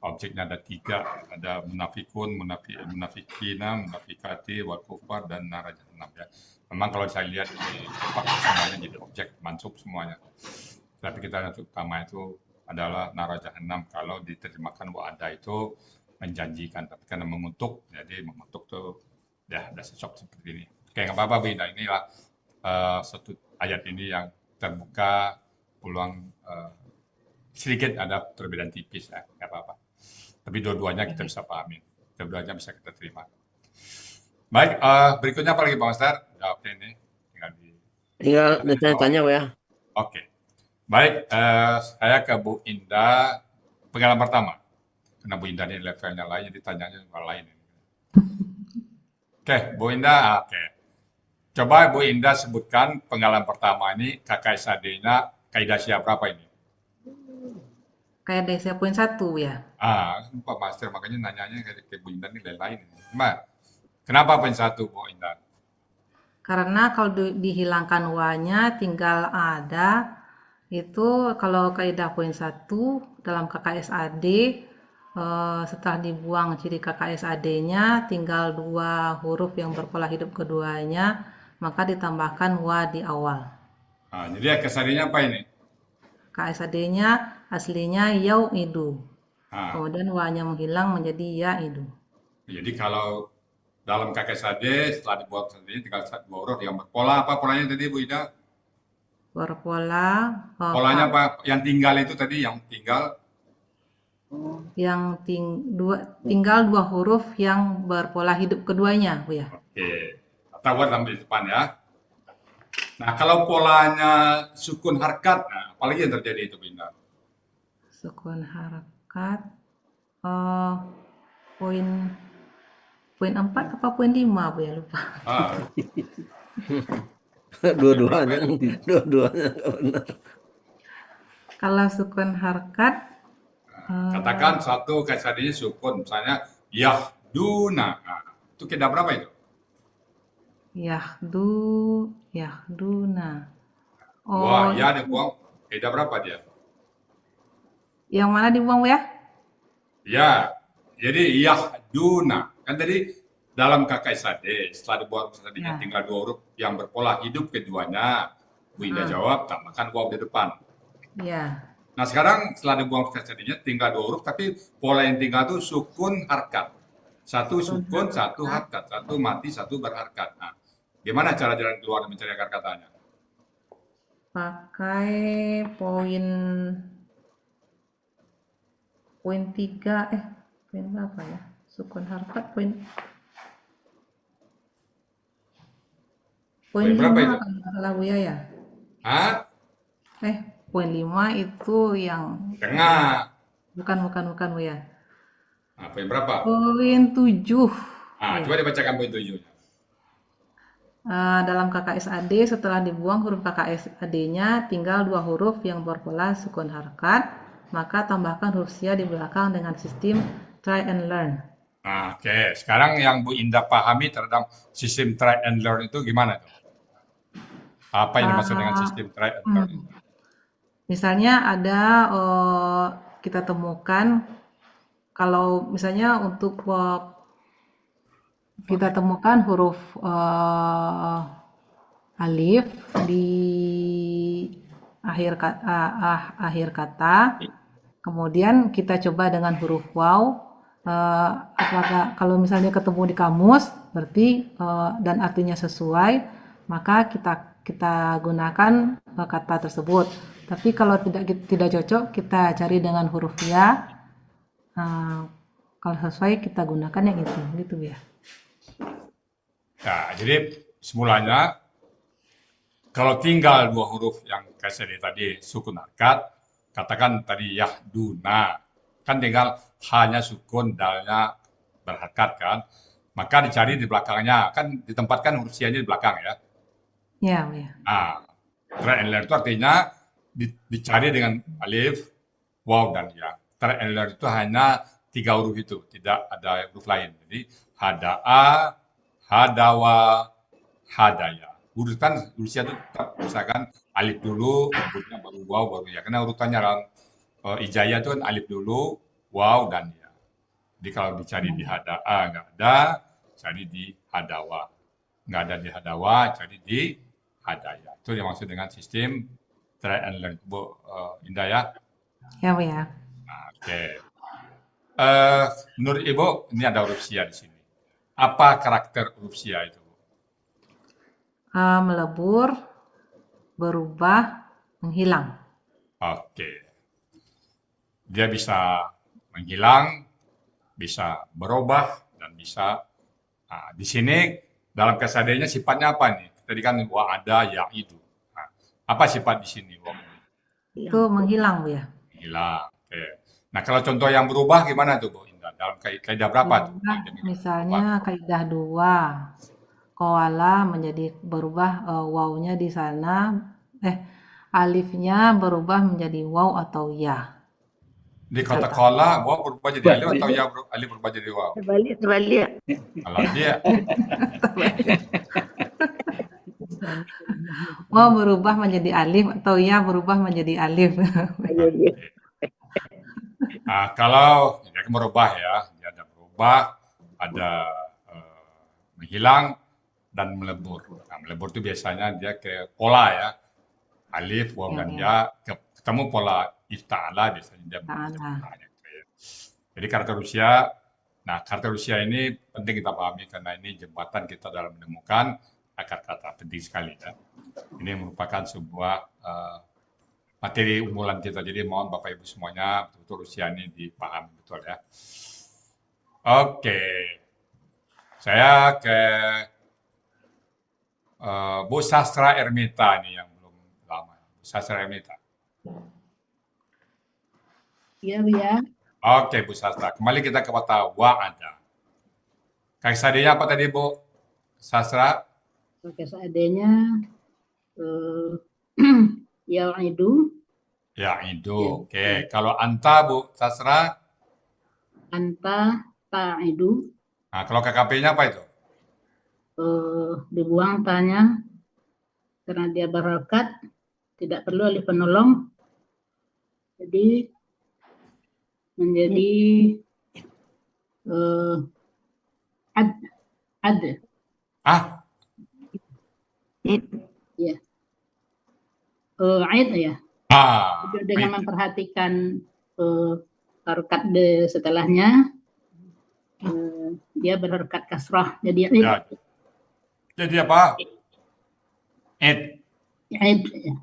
Objeknya ada 3, ada munafikun, munafikina, munafikati, wal kufar, dan nar jahannam ya. Memang kalau saya lihat di semuanya jadi objek mansub semuanya. Tapi kita yang utama itu adalah nar jahannam. Kalau diterjemahkan wa'ada itu menjanjikan, tapi karena mengutuk, jadi mengutuk tuh ya udah cocok seperti ini. Oke, nggak apa-apa Bu Indah, inilah satu ayat ini yang terbuka peluang sedikit ada perbedaan tipis ya, nggak apa-apa. Tapi dua-duanya kita bisa pahami, dua-duanya bisa kita terima. Baik, berikutnya apa lagi Pak Master? Udah oke ini, Tinggal ditanya-tanya Bu ya. Oke, baik, saya ke Bu Indah pengalaman pertama. Karena Bu Indah ini levelnya lain, jadi tanyanya soal lain. Oke, Bu Indah, oke. Coba Bu Indah sebutkan pengalaman pertama ini KKSAD-nya kaidah siap berapa ini? Kayak desa poin 1 ya. Pak Master makanya nanyanya ke Bu Indah ini lain-lain. Kenapa poin 1 Bu Indah? Karena kalau dihilangkan wa-nya tinggal ada itu kalau kaidah poin 1 dalam KKSAD setelah dibuang ciri KKSAD-nya tinggal 2 huruf yang berpola hidup keduanya maka ditambahkan wa di awal. Jadi KKSAD-nya apa ini? KKSAD-nya aslinya yau'idu. Kemudian wa-nya menghilang menjadi ya'idu. Jadi kalau dalam KKSAD setelah dibuat sendiri tinggal 2 huruf yang berpola, apa polanya tadi Bu Ida? Berpola. Polanya apa? Yang tinggal itu tadi yang tinggal? Yang tinggal 2 huruf yang berpola hidup keduanya, Bu ya. Oke, kita buat sampai depan ya. Nah, kalau polanya sukun harkat, nah, apalagi yang terjadi itu Bu Ida? Sukun harkat. Poin 4 apa poin 5 Bu ya, lupa. Dua-duanya nggak benar. Kalau sukun harkat katakan satu KKSAD-nya sukun, misalnya yahduna. Nah, itu kaidah berapa itu? Yahduna. Wah, ya dibuang. Kaidah berapa dia? Yang mana dibuang Bu ya? Ya, jadi yahduna. Kan tadi dalam KKSAD setelah dibuat tadi tinggal 2 huruf yang berpola hidup keduanya. Bu Indah Ah. jawab, tambahkan waw di depan. Ya. Nah, sekarang setelah dibuang tadinya tinggal 2 huruf, tapi pola yang tinggal tuh sukun harkat. Satu sukun, satu harkat. Satu mati, satu berharkat. Nah, gimana cara jalan keluar dan mencari akar katanya? Pakai poin 3, poin berapa ya? Sukun harkat poin Poin berapa 5 itu? kalau nggak salah Buya ya. Hah? Poin 5 itu yang Tengah. bukan Buya. Nah, poin berapa? Poin 7. Nah, Ya. coba dibacakan poin 7-nya. Dalam KKSAD setelah dibuang huruf KKSAD-nya tinggal 2 huruf yang berpola sukun harkat, maka tambahkan huruf sia di belakang dengan sistem try and learn. Nah, oke. Sekarang yang Bu Indah pahami terhadap sistem try and learn itu gimana tuh? Apa yang dimaksud dengan sistem try and learn itu? Misalnya ada kita temukan kalau misalnya untuk kita temukan huruf alif di akhir kata, kemudian kita coba dengan huruf waw. Apakah kalau misalnya ketemu di kamus berarti dan artinya sesuai, maka kita gunakan kata tersebut. Tapi kalau tidak cocok, kita cari dengan huruf ya. Kalau sesuai kita gunakan yang itu, gitu ya. Nah, jadi semulanya kalau tinggal 2 huruf yang kayak tadi sukun harkat, katakan tadi yahduna, kan tinggal hanya sukun dalnya berharkat kan, maka dicari di belakangnya, kan ditempatkan huruf sianya di belakang ya. Ya. Nah, try and learn itu artinya dicari dengan alif, waw dan ya. Try and learn itu hanya 3 huruf itu, tidak ada huruf lain. Jadi hada'a, hadawa, hadaya. Urutan usia itu tetap misalkan alif dulu, kemudian baru waw, baru ya. Karena urutannya dalam ijazah itu kan alif dulu, waw dan ya. Jadi kalau dicari di hada'a nggak ada, cari di hadawa. Nggak ada di hadawa, cari di hadaya. Itu yang maksud dengan sistem try and learn. Bu Indah ya. Ya, Bu ya. Nah, oke. Menurut Ibu, ini ada huruf sia di sini. Apa karakter huruf sia itu? Melebur, berubah, menghilang. Oke. Dia bisa menghilang, bisa berubah, dan bisa. Nah, di sini dalam kesadainya sifatnya apa nih? Tadi kan wa ada ya itu. Nah, apa sifat di sini? Itu menghilang, Bu ya. Hilang. Oke. Nah, kalau contoh yang berubah gimana tuh, Bu Indah? Dalam kaidah berapa tuh? Misalnya kaidah 2. Koala menjadi berubah wawnya di sana alifnya berubah menjadi waw atau ya. Di kata koala, waw berubah jadi alif atau ya alif berubah jadi waw? Terbalik. Kalau dia Waw berubah menjadi alif atau ya berubah menjadi alif. Nah, kalau dia berubah ya, dia ada berubah, ada menghilang dan melebur. Nah, melebur itu biasanya dia ke pola ya, alif, waw dan ya, ketemu pola ifta'ala biasanya dia melebur. Jadi karakter usia, nah karakter usia ini penting kita pahami karena ini jembatan kita dalam menemukan akar kata, penting sekali ya. Ini merupakan sebuah materi unggulan kita. Jadi mohon Bapak Ibu semuanya betul usia ini dipahami betul ya. Oke, saya ke Bu Sastra Ermita nih yang belum lama. Bu Sastra Ermita. Iya, Bu ya. Oke, Bu Sastra. Kembali kita ke kata wa'ada. KSAD-nya apa tadi, Bu Sastra? KSAD-nya ya'idu. Ya'idu. Oke. Kalau anta, Bu Sastra? Anta ta'idu. Nah, kalau KKP-nya apa itu? Dibuang tanya karena dia berharkat, tidak perlu alif penolong, jadi menjadi ad. Ah? Ya. Aid ya. Ah, Dengan aid. memperhatikan harokat de setelahnya, dia berharokat kasrah. Jadi aid. Ya. Jadi apa? Aid. Aid ya.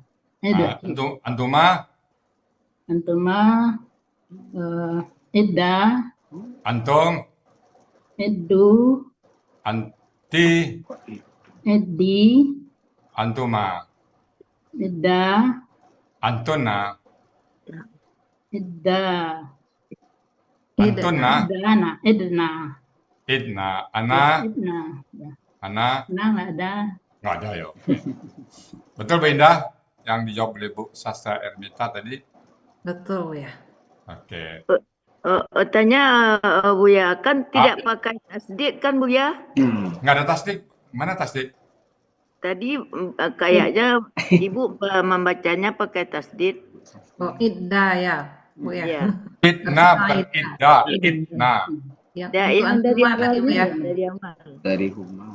Aid. Antuma, Antuma, idda, antum, iddu, anti, iddi, antuma, idda, antuna, idda, antuna, idana, idna, idna, ana, idna. Ya. ana, Nah, nggak ada. nggak ada ya. Betul Bu Indah yang dijawab oleh Bu Sastra Ermita tadi? Betul ya. Oke. Tanya Buya, kan tidak pakai tasdid kan Buya? Nggak ada tasdik. Mana tasdik? Tadi kayaknya Ibu membacanya pakai tasdid. Oh, idda ya, Bu ya. Ya. Idna bukan idda, idna. Yang Ya, untuk yang dari antuma tadi Bu ya. awalnya, dari awal. Dari huma,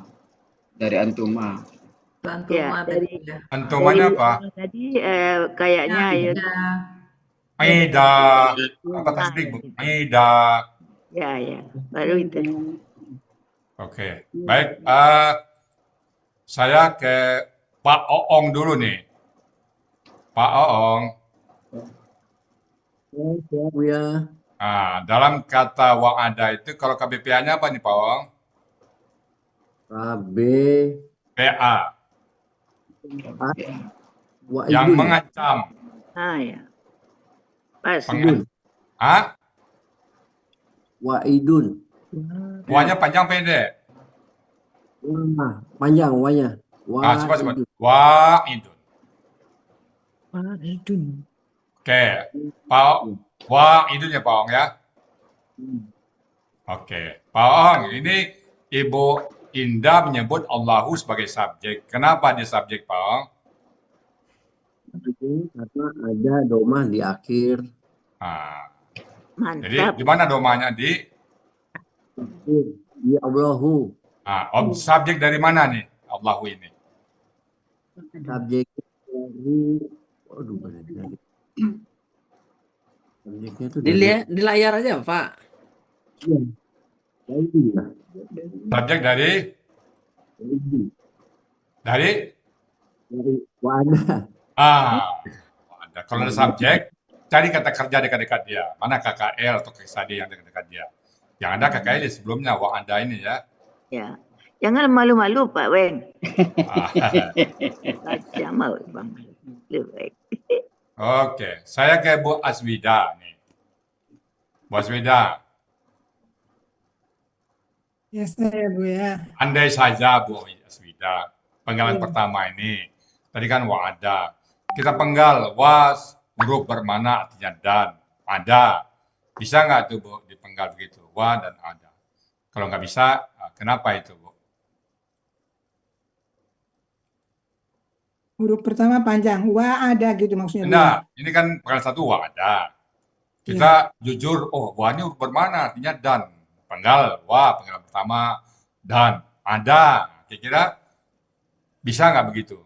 dari antuma. Untuk antuma Ya, tadi Bu ya. Antumanya apa? Tadi kayaknya ya. Idda. Aida. Apa tasdik Bu? Aida. Ya, baru itu. Oke, baik. Saya ke Pak Oong dulu nih. Pak Oong. Ya, Buya. Dalam kata wa'ada itu kalau KBPA-nya apa nih Pak Oong? KB PA. Wa'idun. Yang mengancam. Ya. Pas. Wa'idun. Wanya panjang pendek? Panjang wanya. Coba. Wa'idun. Wa'idun. Oke. Pak Wa'idun ya Pak Oong ya? Oke. Pak Oong, ini Ibu Indah menyebut Allahu sebagai subjek. Kenapa dia subjek Pak Oong? Karena ada domah di akhir. Jadi Mantap. di mana domanya? Di Ya Allahu. subjek dari mana nih Allahu ini? Subjek dari subjeknya itu Di layar aja, Pak. Subjek dari wa'ada. Ada. Kalau ada subjek, cari kata kerja dekat-dekat dia. Mana KKL atau KSAD yang dekat-dekat dia. Yang ada KKL di sebelumnya, wa'ada ini ya. Ya. Jangan malu-malu Pak Wen. Baca mau Bang. Oke, saya ke Bu Aswida nih. Bu Aswida, Ya saya Bu ya. andai saja Bu Aswida, penggalan pertama ini, tadi kan wa'ada. Kita penggal, was, huruf bermana artinya dan, ada. Bisa nggak tuh Bu dipenggal begitu, wa dan ada? Kalau nggak bisa, kenapa itu Bu? Huruf pertama panjang. Wa ada gitu maksudnya. Nah, ini kan penggalan satu wa'ada. Kita jujur, wa ini huruf bermana artinya dan. Penggal, wa, penggalan pertama, dan, ada. Kira-kira bisa nggak begitu?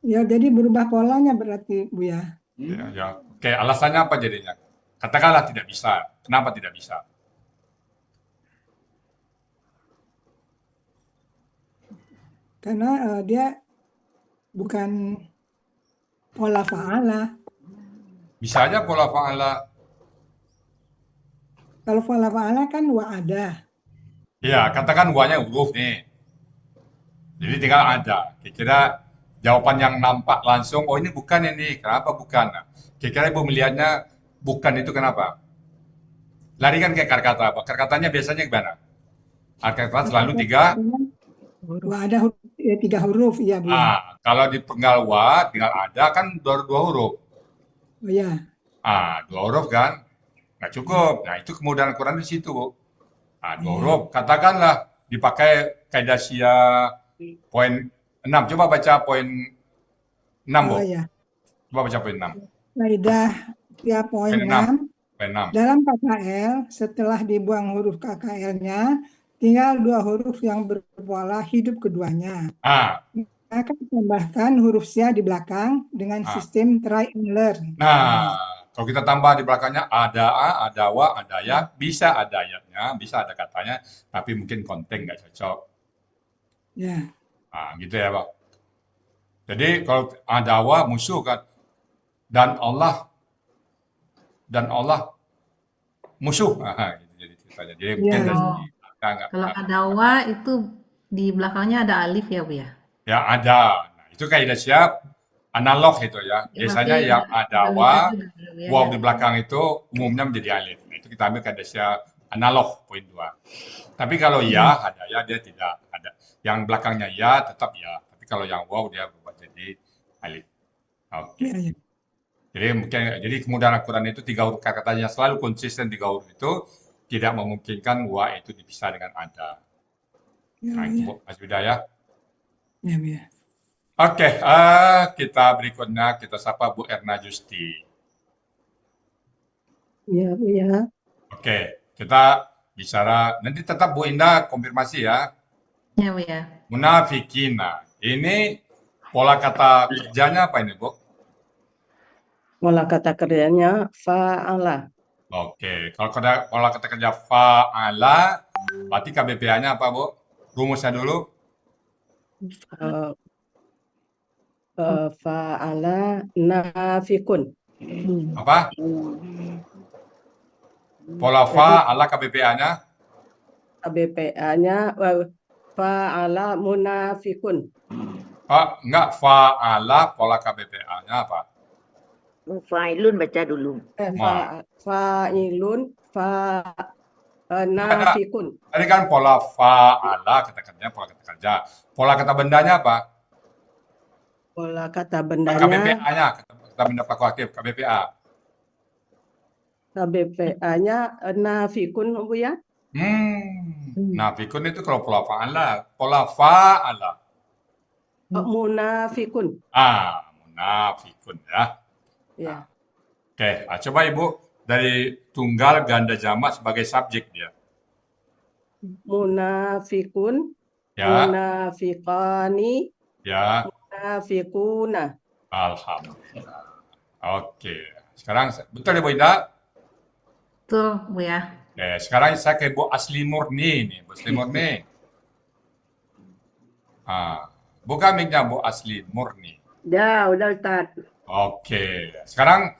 Ya jadi berubah polanya berarti Bu ya. Ya. Oke, alasannya apa jadinya? Katakanlah tidak bisa. Kenapa tidak bisa? Karena dia bukan pola fa'ala. Bisa aja pola fa'ala. Kalau pola fa'ala kan wa ada. Ya, katakan wa-nya huruf nih. Jadi tinggal ada. Kira-kira jawaban yang nampak langsung, oh ini bukan ini. Kenapa bukan? Nah, kira-kira Ibu melihatnya bukan itu kenapa? Larikan ke akar kata. Akar katanya biasanya gimana? Akar kata selalu tiga. Wa ada tiga huruf, iya Bu. Kalau dipenggal wa, tinggal ada kan dua huruf. Oh ya. Dua huruf kan? Nggak cukup. Nah, itu kemudahan Al-Quran di situ, Bu. Dua huruf. Katakanlah dipakai kaidah Syiah poin 6. Coba baca poin 6, Bu. Oh ya. Coba baca poin 6. Kaidah ya poin 6. Poin 6. Dalam KKL, setelah dibuang huruf KKL-nya, tinggal dua huruf yang berpola hidup keduanya. akan tambahkan huruf sia di belakang dengan Ah. sistem try and learn. Nah, kalau kita tambah di belakangnya ada a, ada wa, ada ya, bisa ada ayatnya, bisa ada katanya, tapi mungkin konten nggak cocok. Ya, Nah, gitu ya, Pak. Jadi kalau ada wa musuh kan, dan Allah musuh. Gitu jadi ceritanya. Jadi mungkin ya, dari Oh, segi angka kalau ada wa itu di belakangnya ada alif ya, Bu ya? ya ada. Nah, itu kaidah siap analog itu ya. Ya, Biasanya tapi yang ada terlihat wa, juga Bu ya. waw di belakang itu umumnya menjadi alif. Nah, itu kita ambil kaidah siap analog poin 2. Tapi kalau ya ada ya dia tidak ada. Yang belakangnya ya tetap ya. Tapi kalau yang waw dia berubah jadi alif. Oke. ya, ya. Jadi kemudahan Al-Quran itu 3 huruf katanya selalu konsisten 3 huruf itu tidak memungkinkan wa itu dipisah dengan ada. Ya, Nah, ya, itu Bu, Mas Bida ya. ya, ya. Oke, kita berikutnya kita sapa Bu Erna Justi. Ya, ya. Oke, kita bicara nanti tetap Bu Indah konfirmasi ya. Ya, Bu ya. Munafikina. Ini pola kata kerjanya apa ini, Bu? Pola kata kerjanya fa'ala. Oke, kalau pola kata kerja fa'ala, berarti KBPA-nya apa, Bu? Rumusnya dulu. Eh, fa'ala nafikun. Apa? Pola fa'ala KBPA-nya? KBPA-nya fa'ala munafikun. Enggak, fa'ala pola KBPA-nya apa? Fa'ilun baca dulu. Fa'ilun nafikun. Tadi kan pola fa'ala kata kerja, pola kata kerja. Pola kata bendanya apa? Pola kata bendanya KBPA-nya, kata benda pelaku aktif, KBPA. KBPA-nya nafikun, Bu ya? Nafikun itu kalau pola fa'ala. Pola fa'ala. Munafikun. Munafikun ya. Ya. Oke, coba Ibu dari tunggal ganda jamak sebagai subjek dia. Munafikun, Ya, munafikani, ya. munafikuna. Alhamdulillah. Oke. Sekarang betul ya Bu Indah? Betul, Bu ya. Oke, sekarang saya ke Bu Asli Murni nih, Bu Asli Murni. Buka mic-nya Bu Asli Murni. Ya, udah Ustaz. Oke. Sekarang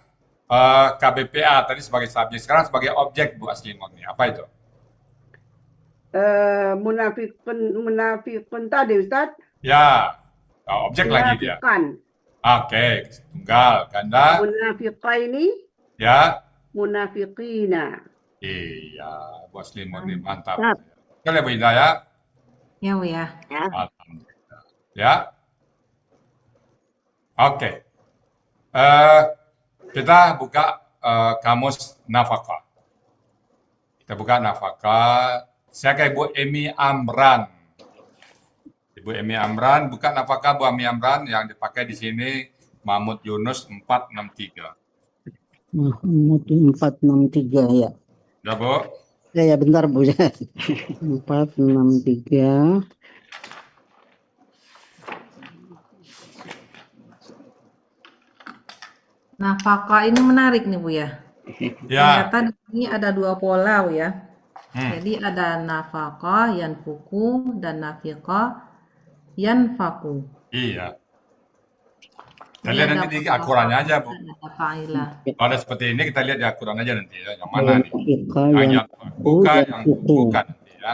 KBPA tadi sebagai subjek, sekarang sebagai objek Bu Asli Murni. Apa itu? Munafikun tadi Ustaz. Ya, objek lagi dia. Munafikan. Oke, tunggal ganda. Munafiqaini, Ya. munafiqina. Iya, Bu Asli Murni mantap. Betul ya Bu Indah ya? Ya, Bu ya. Alhamdulillah. Ya. Oke. Kita buka kamus nafkah. Kita buka nafkah. Saya ke Ibu Emi Amran. Ibu Emi Amran, buka nafkah Bu Emi Amran yang dipakai di sini Mahmud Yunus 463. Mahmud 463 ya. Udah Bu? Ya, bentar Bu ya. 463. Nafkah ini menarik nih Bu ya. Ya. Ternyata di sini ada 2 pola Bu ya. Jadi ada nafkah yanfuku dan nafiqah yanfaku. Iya. Kita lihat nanti di Al-Qurannya aja Bu. Ada fa'ilah. Kalau ada seperti ini kita lihat di Al-Quran aja nanti ya. Yang mana nih? Yang Bukan, yang bukan nanti ya.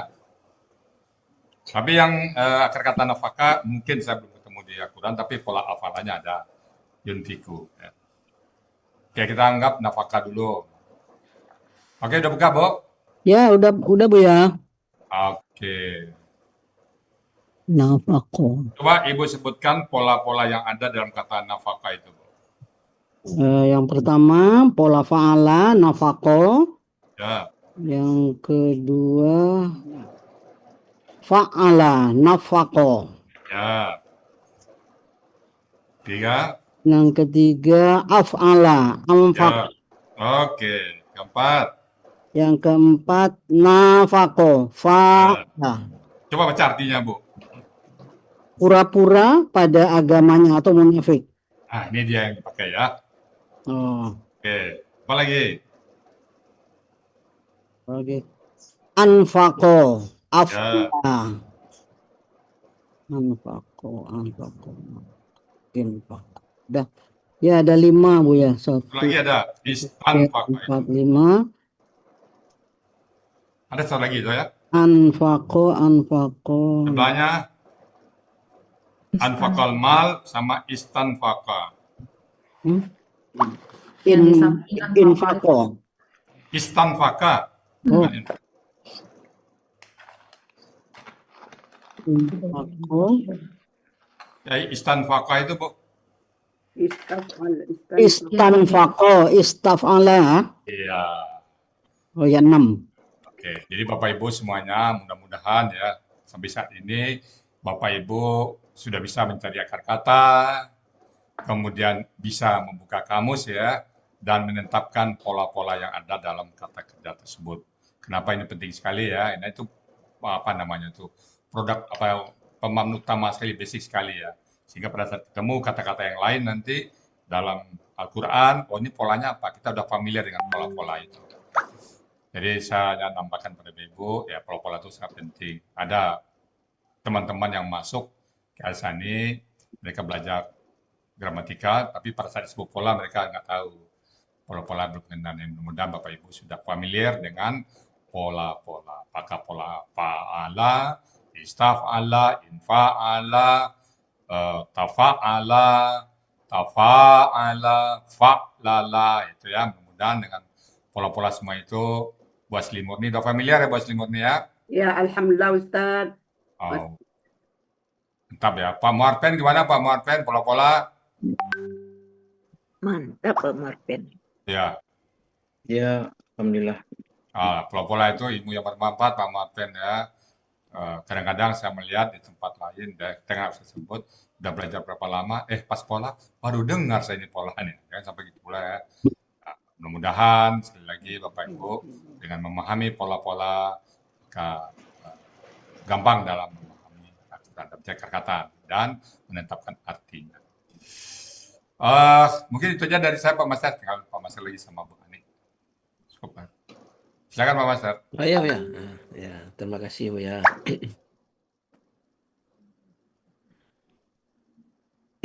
Tapi yang akar kata nafkah mungkin saya belum ketemu di Al-Quran, tapi pola hafalannya ada yunfiku. Ya. Oke, kita anggap nafkah dulu. Oke, udah buka, Bu? Ya, udah Bu ya. Oke. Nafkah. Coba Ibu sebutkan pola-pola yang ada dalam kata nafkah itu, Bu. Yang pertama pola fa'ala nafkah. Ya. Yang kedua fa'ala nafkah. Ya. 3. Yang ketiga af'ala anfaq. Ya. Oke. Keempat. Yang keempat nafaqo fa'ala. Coba baca artinya, Bu. pura-pura pada agamanya atau munafik. Nah, ini dia yang dipakai ya. Oh, Oke, apa lagi? oke. Anfaqo, Ya, afla. Anfaqo, infaqo. Udah. Ya, ada 5, Bu ya. satu 1, lagi ada 2, istanfaka. 4, 5. Ada satu lagi itu ya. Anfaqo. Sebelahnya anfakal mal sama istanfaka. Hmm? Yang di samping Infaqo. Istanfaka. Oh, Bukan infaqo. ya, istanfaka itu Bu. Istanfaqo, istaf'ala. Iya. Oh ya, 6. Oke, jadi Bapak Ibu semuanya mudah-mudahan ya sampai saat ini Bapak Ibu sudah bisa mencari akar kata, kemudian bisa membuka kamus ya, dan menetapkan pola-pola yang ada dalam kata kerja tersebut. Kenapa ini penting sekali ya? Ini itu apa namanya tuh produk apa pemahaman utama sekali, basic sekali ya. Sehingga pada saat ketemu kata-kata yang lain nanti dalam Al-Quran, oh ini polanya apa? Kita udah familiar dengan pola-pola itu. Jadi saya nambahkan pada Ibu, ya pola-pola itu sangat penting. Ada teman-teman yang masuk ke Al-Sani, mereka belajar gramatika, tapi pada saat disebut pola mereka nggak tahu pola-pola berkenaan. Mudah-mudahan Bapak Ibu sudah familiar dengan pola-pola. Apakah pola fa'ala, istaf'ala, infa'ala, tafa'ala, tafa'ala, fa'lala, itu ya. Mudah-mudahan dengan pola-pola semua itu Bu Asli Murni udah familiar ya Bu Asli Murni ya? Ya, alhamdulillah Ustaz. Oh. Mantap ya. Pak Muarpen gimana Pak Muarpen pola-pola? Mantap Pak Marpen. Ya. Ya, alhamdulillah. Pola-pola itu ilmu yang bermanfaat Pak Muarpen ya. Kadang-kadang saya melihat di tempat lain, tengah saya sebut, udah belajar berapa lama, pas pola, baru dengar saya ini polanya. Jangan sampai gitu pula ya. Mudah-mudahan sekali lagi Bapak Ibu dengan memahami pola-pola gampang dalam memahami terhadap kata dan menetapkan artinya. Mungkin itu aja dari saya Pak Master, tinggal Pak Master lagi sama Bu Ani. Cukup. Silakan Pak Master. Oh ya, ya. Ya, terima kasih Bu ya.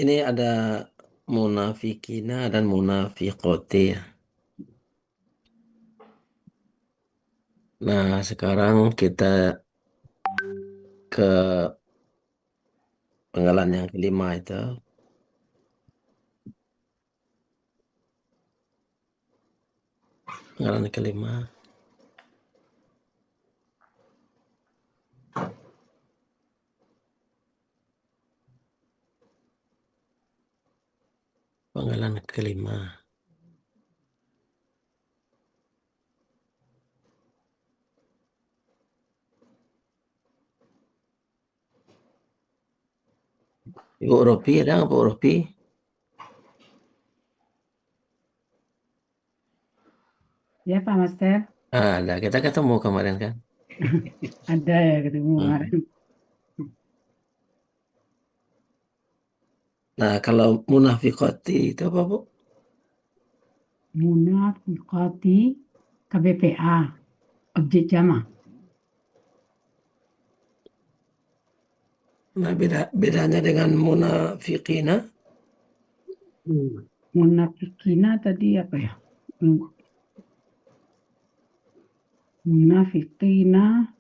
Ini ada munafikina dan munafiqoti ya. Nah, sekarang kita ke penggalan yang kelima itu. Penggalan kelima. Penggalan kelima. Ibu Ropi ada nggak Bu Ropi? Ya Pak Master, Ada, kita ketemu kemarin kan? ada ya ketemu kemarin. Nah, kalau munafiqati itu apa Bu? Munafiqati KBPA, objek jamak. Nah, bedanya dengan munafiqina? Munafikina tadi apa ya? Munafikina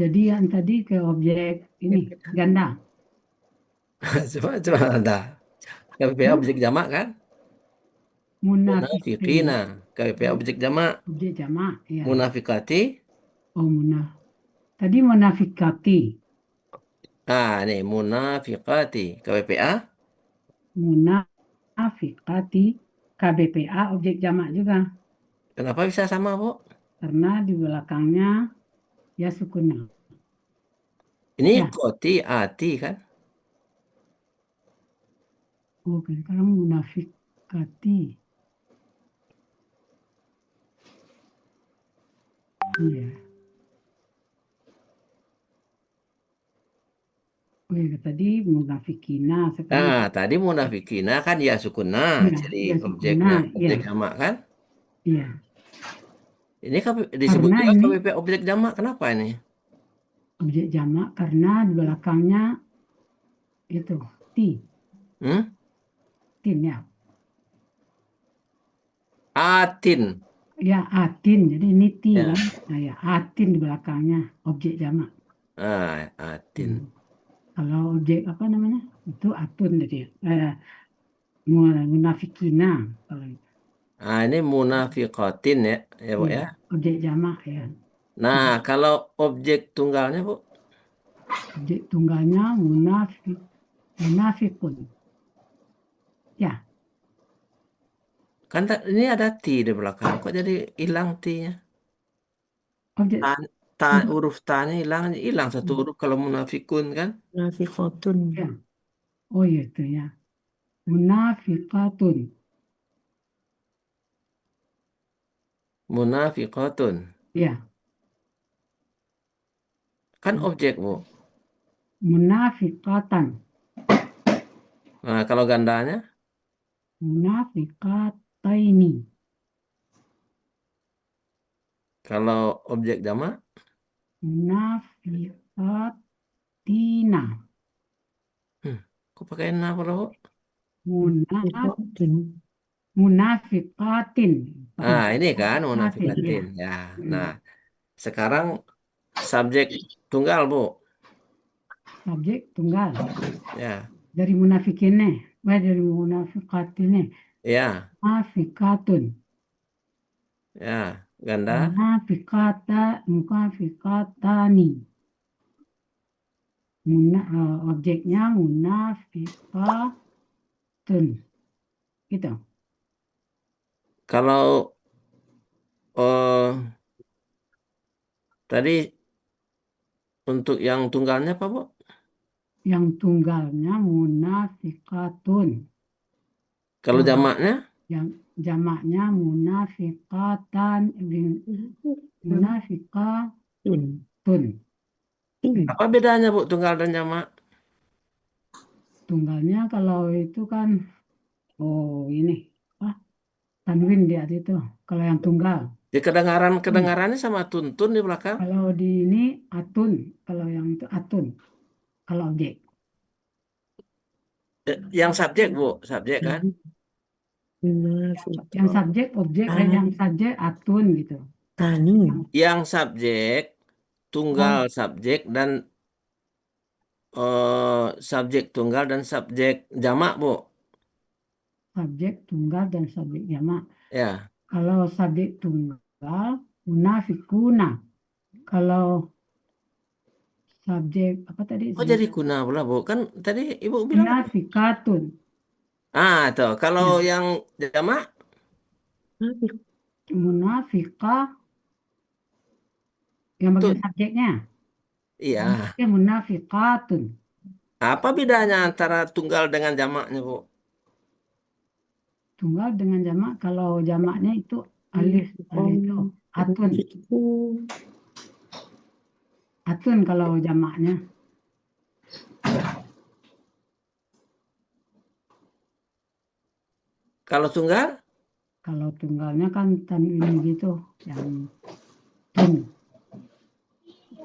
jadi yang tadi ke objek ini ganda. Coba ada. KPPA objek jamak kan? Munafiqina. KPPA objek jamak. Objek jamak, ya. Munafiqati. Oh, tadi munafikati. Nih munafiqati. KPPA. Munafiqati. KBPA objek jamak juga. Kenapa bisa sama, Bu? Karena di belakangnya ya sukunnya. Ini Ya. koti, ati kan? Oh, sekarang munafikati. Iya. Oh ya, tadi munafikina, sekarang Nah, tadi munafikina kan ya sukuna, iya, jadi iya objeknya, sukuna, iya, objek jamak kan? iya. Ini disebut Karena juga ini KBP objek jamak. Kenapa ini? objek jamak karena di belakangnya itu ti, Hmm? tin ya. Atin. Ya, atin. Jadi ini ti Ya. kan. Nah, ya, atin di belakangnya objek jamak. Atin. Kalau objek apa namanya? Itu atun tadi ya. Munafikina kalau itu. Ini munafiqatin ya, Bu Iya, ya. objek jamak ya. Nah, kalau objek tunggalnya, Bu, Objek tunggalnya munafikun. Ya, kan ini ada ti di belakang. Kok jadi hilang ti-nya? objek Huruf ta-nya hilang satu huruf kalau munafikun kan? Munafiqatun. ya. Oh iya itu ya. Munafikatun. Munafiqatun. Ya, Kan objek, Bu. munafikatan. Nah, kalau gandanya? Munafikataini. Kalau objek jamak? Munafikatina. Kok pakai na kalau? Munafikatin. Munafikatin. Nah, ini kan Munafikatin, munafiqatin. ya. Ya. Nah, sekarang subjek tunggal, Bu. Subjek tunggal. Ya. Dari munafikinnya. Dari munafikatine. Ya. Munafikatun. Ya. Ganda. Munafikatani. Objeknya munafikatun. Gitu. Kalau tadi untuk yang tunggalnya apa, Bu? Yang tunggalnya munafikatun. Kalau jamaknya? Yang jamaknya munafikatan. Munafikatun. Apa bedanya, Bu, tunggal dan jamak? Tunggalnya kalau itu kan, ini, tanwin dia itu. Kalau yang tunggal. Di kedengarannya sama tuntun di belakang. Kalau di ini atun. Kalau yang itu atun. Kalau objek. Yang subjek, Bu, subjek kan? Yang subjek objek dan yang subjek atun gitu. Tani. Yang subjek tunggal subjek dan subjek tunggal dan subjek jamak, Bu. Subjek tunggal dan subjek jamak. Ya. Kalau subjek tunggal munafikuna. Kalau subjek apa tadi? Kok jadi kuna pula, Bu? Kan tadi Ibu bilang munafikatun. tuh. Kalau yang jamak Munafika yang bagian subjeknya. iya. Munafikatun. Apa bedanya antara tunggal dengan jamaknya, Bu? Tunggal dengan jamak, kalau jamaknya itu alif itu atun. Atun kalau jamaknya. Kalau tunggal? Kalau tunggalnya kan tanwin gitu, yang tun.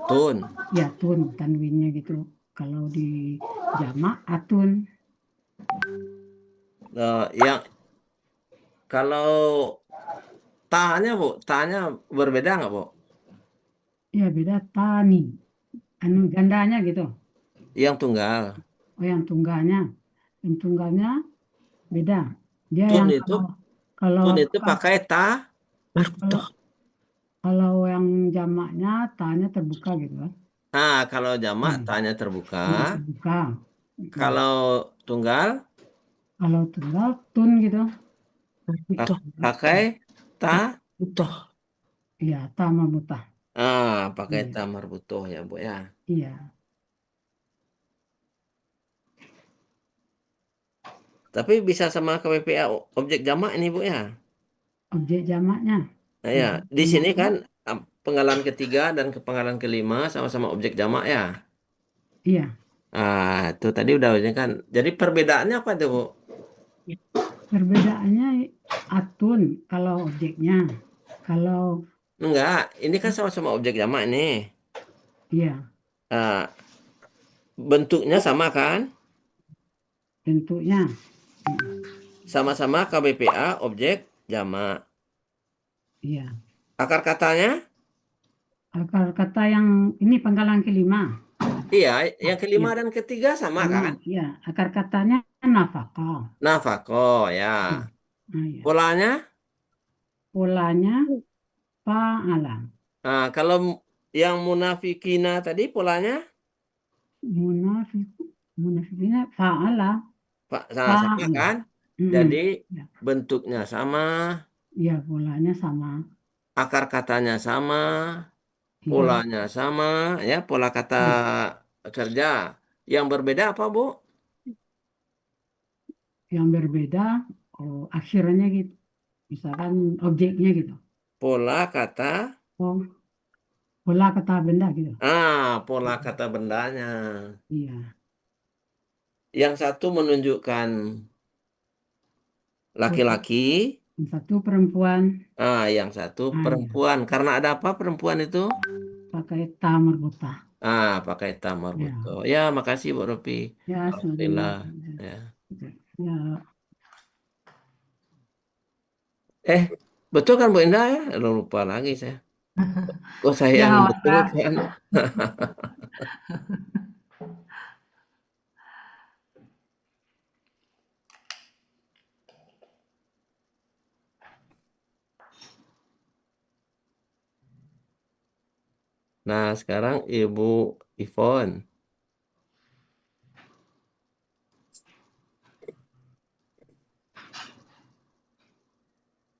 Tun. Ya tun tanwinnya gitu. Kalau di jamak atun. Yang kalau ta-nya, Bu, ta-nya berbeda nggak, Bu? Ya beda tani. Gandanya gitu. Yang tunggal. Oh yang tunggalnya. Yang tunggalnya beda. Dia Tun yang itu kalau tun itu pakai ta. Kalau yang jamaknya tanya terbuka gitu kan. Nah, kalau jamak ta-nya terbuka. Terbuka. Kalau tunggal? Kalau tunggal tun gitu. Pakai ta. Iya, ta marbutah. Pakai ta marbutoh ya, Bu ya. Iya. Tapi bisa sama KWPA objek jamak ini, Bu ya. Objek jamaknya. Nah, ya, di sini kan penggalan ketiga dan penggalan kelima sama-sama objek jamak ya. Iya. Itu tadi udah ini kan. Jadi perbedaannya apa tuh, Bu? Perbedaannya atun kalau objeknya. Kalau Enggak, ini kan sama-sama objek jamak nih. iya, Ah, bentuknya sama kan? bentuknya Sama-sama KBPA objek jamak. iya. Akar katanya? Akar kata yang ini pangkalan kelima. Iya, yang kelima Iya, dan ketiga sama sama. kan? Iya, akar katanya nafkah. Nafako ya. Nah, iya. Polanya? Polanya fa'ala. Nah, kalau yang munafikina tadi polanya Munafik, munafiknya fa'ala. sama Fa'ala. kan? Mm-mm. Jadi Ya, bentuknya sama, iya, polanya sama. akar katanya sama, Iya, polanya sama, ya pola kata iya. kerja. Yang berbeda apa, Bu? Yang berbeda akhirnya gitu. Misalkan objeknya gitu. Pola kata, Oh, pola kata benda gitu. pola kata bendanya. Iya. Yang satu menunjukkan laki-laki, Yang satu perempuan yang satu iya, perempuan. Karena ada apa perempuan itu? pakai ta marbuta. Pakai tamar Ya, betul. Ya, makasih Bu Ropi. ya Alhamdulillah. sama-sama. Ya. Ya, Betul kan Bu Indah ya? Lupa lagi saya. Kok saya Ya, yang betul Wanda. kan? Nah, sekarang Ibu Ivon.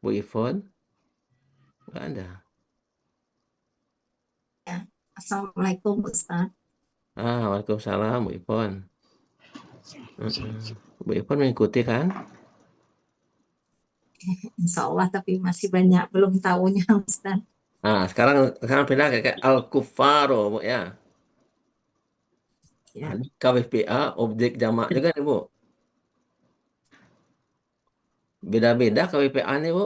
Bu Ivon? Nggak ada. Assalamualaikum Ustaz. Waalaikumsalam Bu Ivon. Bu Ivon mengikuti kan? Insya Allah, tapi masih banyak belum tahunya Ustaz. Sekarang pindah kayak Al-Kufaro, Bu ya. Ya. Ini KWPA objek jamak juga nih, Bu. Beda-beda KWPA nih, Bu.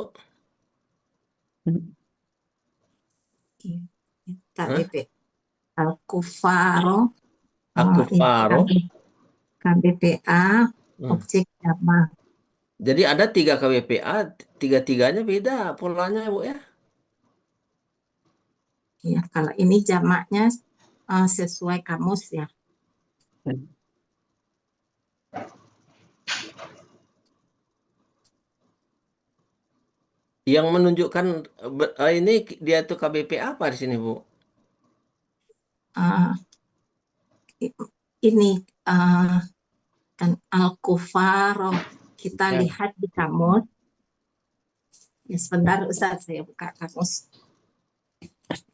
KBP Al-Kufaro, Al-Kufaro. KBPA objek jamak. Jadi ada 3 KWPA, tiga-tiganya beda polanya, Bu ya. Ya, kalau ini jamaknya sesuai kamus ya. Yang menunjukkan ini dia tuh KBPA apa di sini, Bu? Ini kan Al-Kufaro. Kita lihat di kamus. Ya, sebentar Ustaz, saya buka kamus.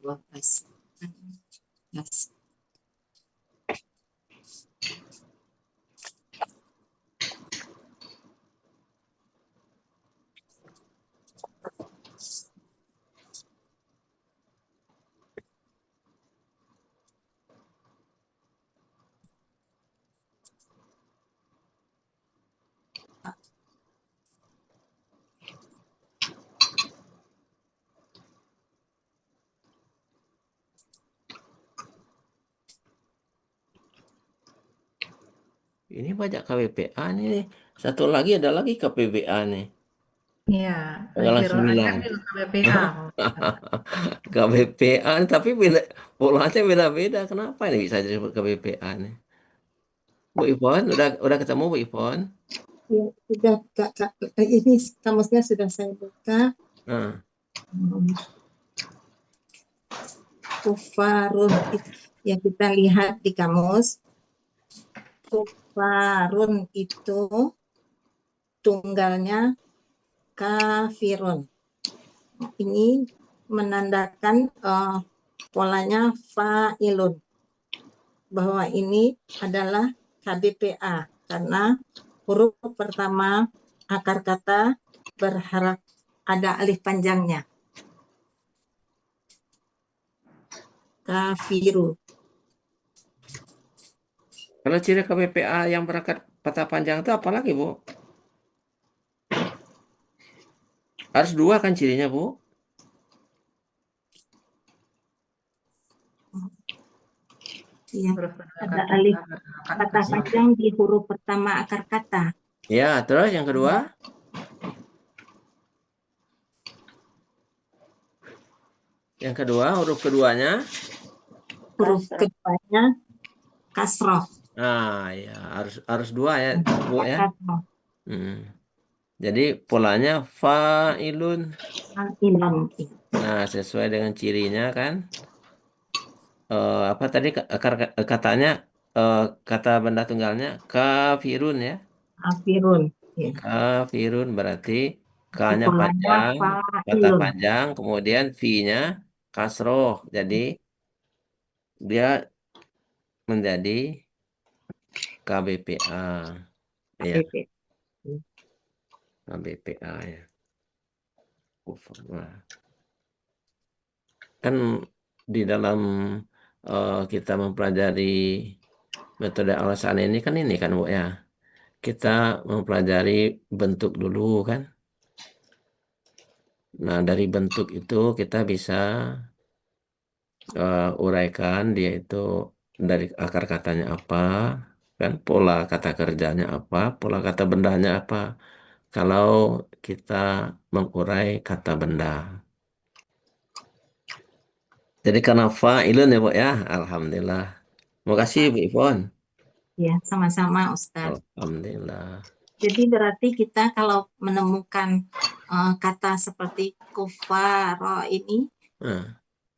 12. Yes. Ini banyak KWPA nih. Satu lagi ada lagi KPBA nih. Iya, Tanggal lagi 9. ada KBPA. KBPA tapi beda polanya beda-beda. Kenapa ini bisa disebut KBPA nih? Bu Ivon, udah ketemu Bu Ivon? Ya, sudah Kak. Ini kamusnya sudah saya buka. Kufarun yang kita lihat di kamus. Kufarun itu tunggalnya kafirun. Ini menandakan polanya fa'ilun, bahwa ini adalah KBPA karena huruf pertama akar kata berharap ada alif panjangnya. Kafiru. Kalau ciri KBPA yang berangkat patah panjang itu apa lagi, Bu? Harus 2 kan cirinya, Bu? Iya. Huruf kedua Ada kata alif berangkat kata kasroh. panjang di huruf pertama akar kata. Ya, terus yang kedua? Yang kedua, huruf keduanya? Huruf keduanya kasroh. Nah, ya harus 2 ya, Bu ya. Kasroh. Jadi polanya fa'ilun. Ilon. Nah, sesuai dengan cirinya kan. Apa tadi katanya kata benda tunggalnya kafirun ya. Kafirun. Ya. Kafirun berarti K-nya Polanya panjang, patah fa'ilun. panjang, kemudian V-nya kasroh. Jadi dia menjadi KBPA. Ya, KBP. KBPA ya. Nah, kan di dalam kita mempelajari metode alasan ini kan Bu ya. Kita mempelajari bentuk dulu kan. Nah, dari bentuk itu kita bisa uraikan dia itu dari akar katanya apa, kan pola kata kerjanya apa, pola kata bendanya apa. Kalau kita mengurai kata benda. Jadi karena fa'ilun ya Bu ya, alhamdulillah. Terima kasih Bu Ivon. Ya, sama-sama Ustadz. Alhamdulillah. Jadi berarti kita kalau menemukan kata seperti kufaro ini,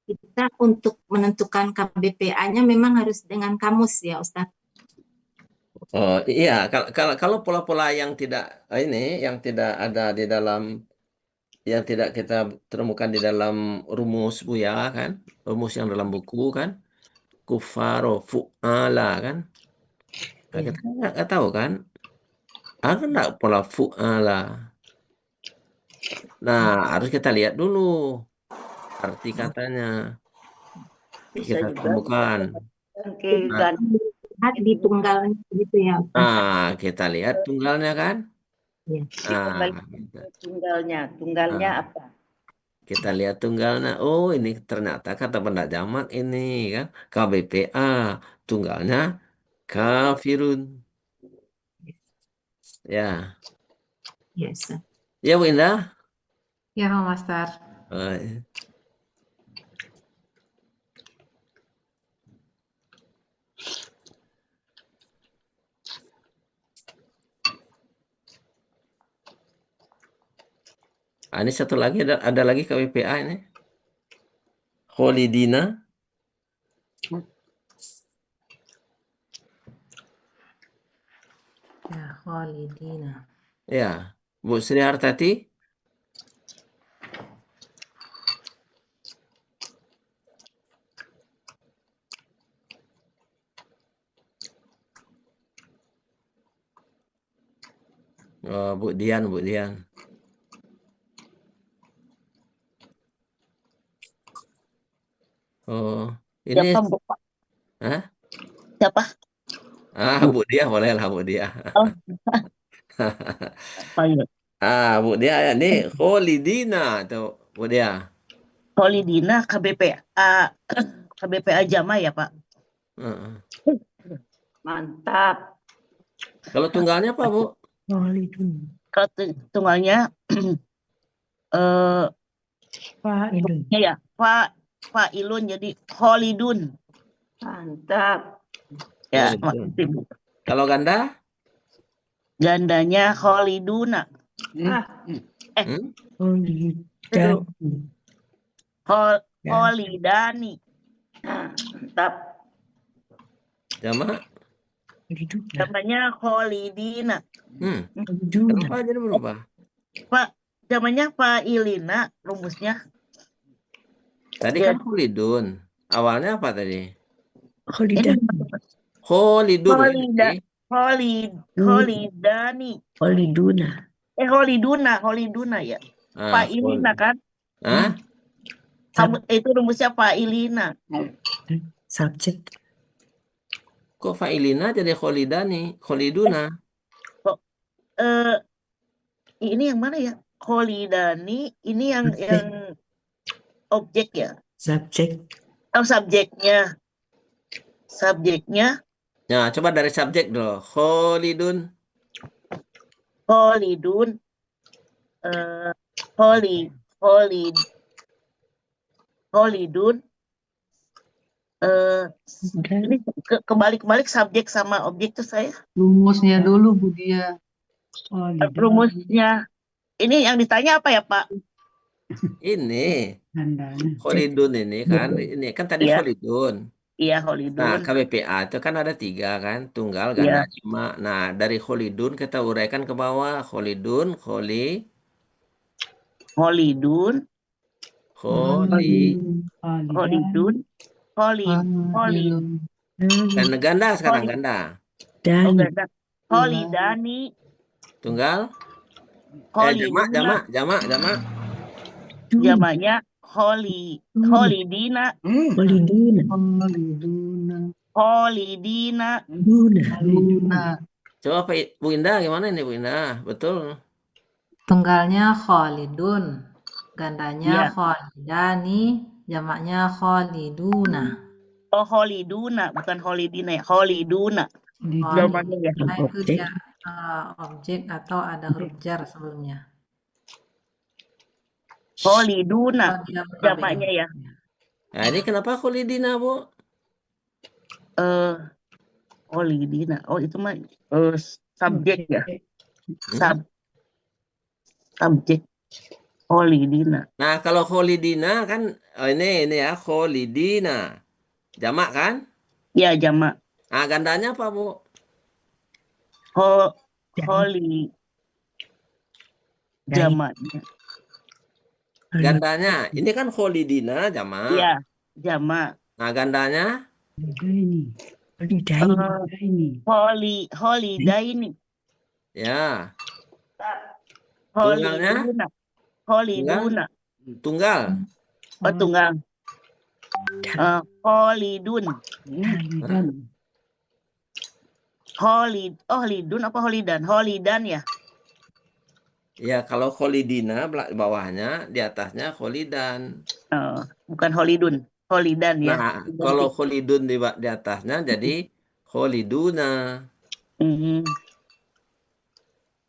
kita untuk menentukan KBPA-nya memang harus dengan kamus ya Ustadz. Oh iya, kalau pola-pola yang tidak yang tidak ada di dalam, yang tidak kita temukan di dalam rumus Buya kan, rumus yang dalam buku kan, kufaro, fu'ala kan, nah, kita nggak tahu kan, ada nggak pola fu'ala. Nah, harus kita lihat dulu arti katanya, Bisa kita juga temukan. Lihat di tunggalnya gitu ya Ustadz. Nah, kita lihat tunggalnya kan. Ya. Nah, Tunggalnya Nah. apa? Kita lihat tunggalnya. Oh, ini ternyata kata benda jamak ini kan. KBPA. Tunggalnya kafirun. Ya. Yes. Ya, Bu Indah. Ya, Master. Ini satu lagi, ada lagi KBPA ini. Kholidina. Ya, Kholidina. Ya. Bu Sri Hartati. Oh, Bu Dian. Oh, ini. Siapa, Bu? Hah? Siapa? Bu Dia boleh lah, Bu Dia. Oh. Apa ya? Bu Dia ini Kholidina tuh, Bu Dia. Kholidina KBPA Jama ya Pak? Mantap. Kalau tunggalnya apa Bu? Kalau tunggalnya Fa'ilun. ya fa'ilun jadi kholidun. Mantap. Ya, makasih Bu. Kalau ganda? Gandanya kholiduna. Kholidani. Mantap. Jamak? Namanya kholidina. Kenapa jadi berubah? Pak, namanya fa'ilina rumusnya. Tadi kan kholidun. Awalnya apa tadi? Kholidani. Kholidani. Kholiduna ya. Fa'ilina kan? Itu rumusnya fa'ilina. Subjek. Kok fa'ilina jadi kholiduna? Kok ini yang mana ya? Kholidani ini yang objek ya? Subjek. Oh, subjeknya. Subjeknya Nah, coba dari subjek dulu. Kholidun. Kholidun. Kholidun. Ini kebalik-balik subjek sama objek tuh saya. Rumusnya dulu Bu Dia. Rumusnya. Ini yang ditanya apa ya, Pak? Ini Tandanya. Kholidun ini kan tadi Iya. Kholidun. Iya, Nah, Kholidun. KBPA itu kan ada 3 kan, tunggal, Iya. ganda, jamak. Nah, dari Kholidun kita uraikan ke bawah. Kholidun, Kholidun. Kholidun. Dan ganda sekarang, ganda. Oh, ganda. Kholidani. Tunggal. Kholiduna. Jamak. Jamaknya Kholidina. Coba Bu Indah gimana ini Bu Indah? Betul. Tunggalnya Kholidun, gandanya Iya. Kholidani, jamaknya Kholiduna. Oh, Kholiduna, bukan Kholidina ya. Kholiduna. Jawabannya ya. Nah, itu dia objek atau ada huruf jar sebelumnya. Kholiduna. Kalau dia Jamaknya ya. Nah, ini kenapa Kholidina, Bu? Kholidina. Oh, itu mah subjek ya. Subjek. Kholidina. Nah, kalau Kholidina kan ini ya Kholidina. Jamak kan? Ya, jamak. Nah, gandanya apa, Bu? Jamaknya. Gandanya. Ini kan Kholidina jamak. Iya, jamak. Nah, gandanya? Holidaini. Ya. Kholiduna. Kholiduna. Tunggal. Oh, tunggal. Kholidun. Kholidun apa Kholidan? Kholidan ya? Ya, kalau Kholidina bawahnya, di atasnya Kholidan. Bukan Kholidun. Kholidan ya. Nah, kalau Kholidun di atasnya jadi Kholiduna.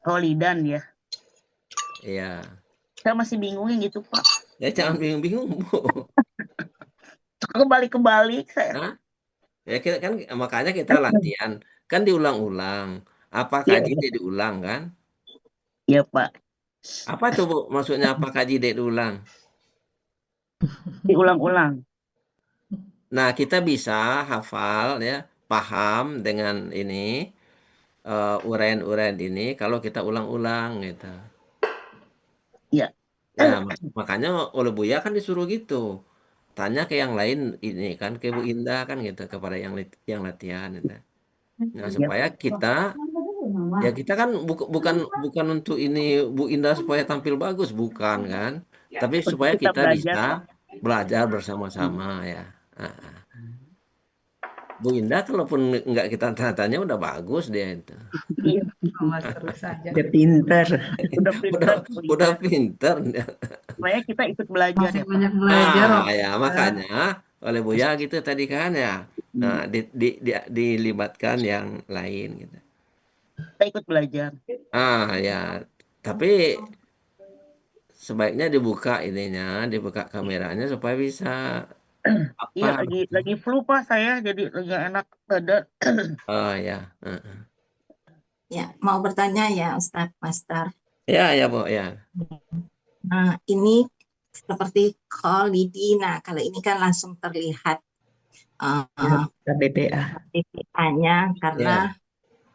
Kholidan ya. Iya. Saya masih bingung yang gitu, Pak. Ya, jangan bingung-bingung, Bu. Kebalik-kebalik saya. Ya, kan makanya kita latihan. Kan diulang-ulang. Apa kaji diulang kan? Iya, Pak. Apa tuh, Bu? Maksudnya apa kaji diulang? Diulang-ulang. Nah, kita bisa hafal ya, paham dengan ini uraian-uraian ini kalau kita ulang-ulang gitu. Iya. Ya, makanya oleh Buya kan disuruh gitu. Tanya ke yang lain ini kan ke Bu Indah kan gitu kepada yang latihan gitu. Nah, supaya kita kan bukan untuk ini Bu Indah supaya tampil bagus, bukan kan? Tapi supaya kita bisa belajar bersama-sama ya. Bu Indah kalaupun nggak kita tanya udah bagus dia itu. Udah pinter. Udah pinter. Supaya kita ikut belajar. Masih banyak belajar. Ya makanya oleh Buya gitu tadi kan ya. Nah, dilibatkan yang lain gitu. Kita ikut belajar. Ya. Tapi sebaiknya dibuka dibuka kameranya supaya bisa Iya, lagi flu Pak saya, jadi lagi enak badan. Oh ya. Ya, mau bertanya ya Ustadz Master. Ya Bu ya. Nah, ini seperti Kholidina. Kalau ini kan langsung terlihat KBPA-nya karena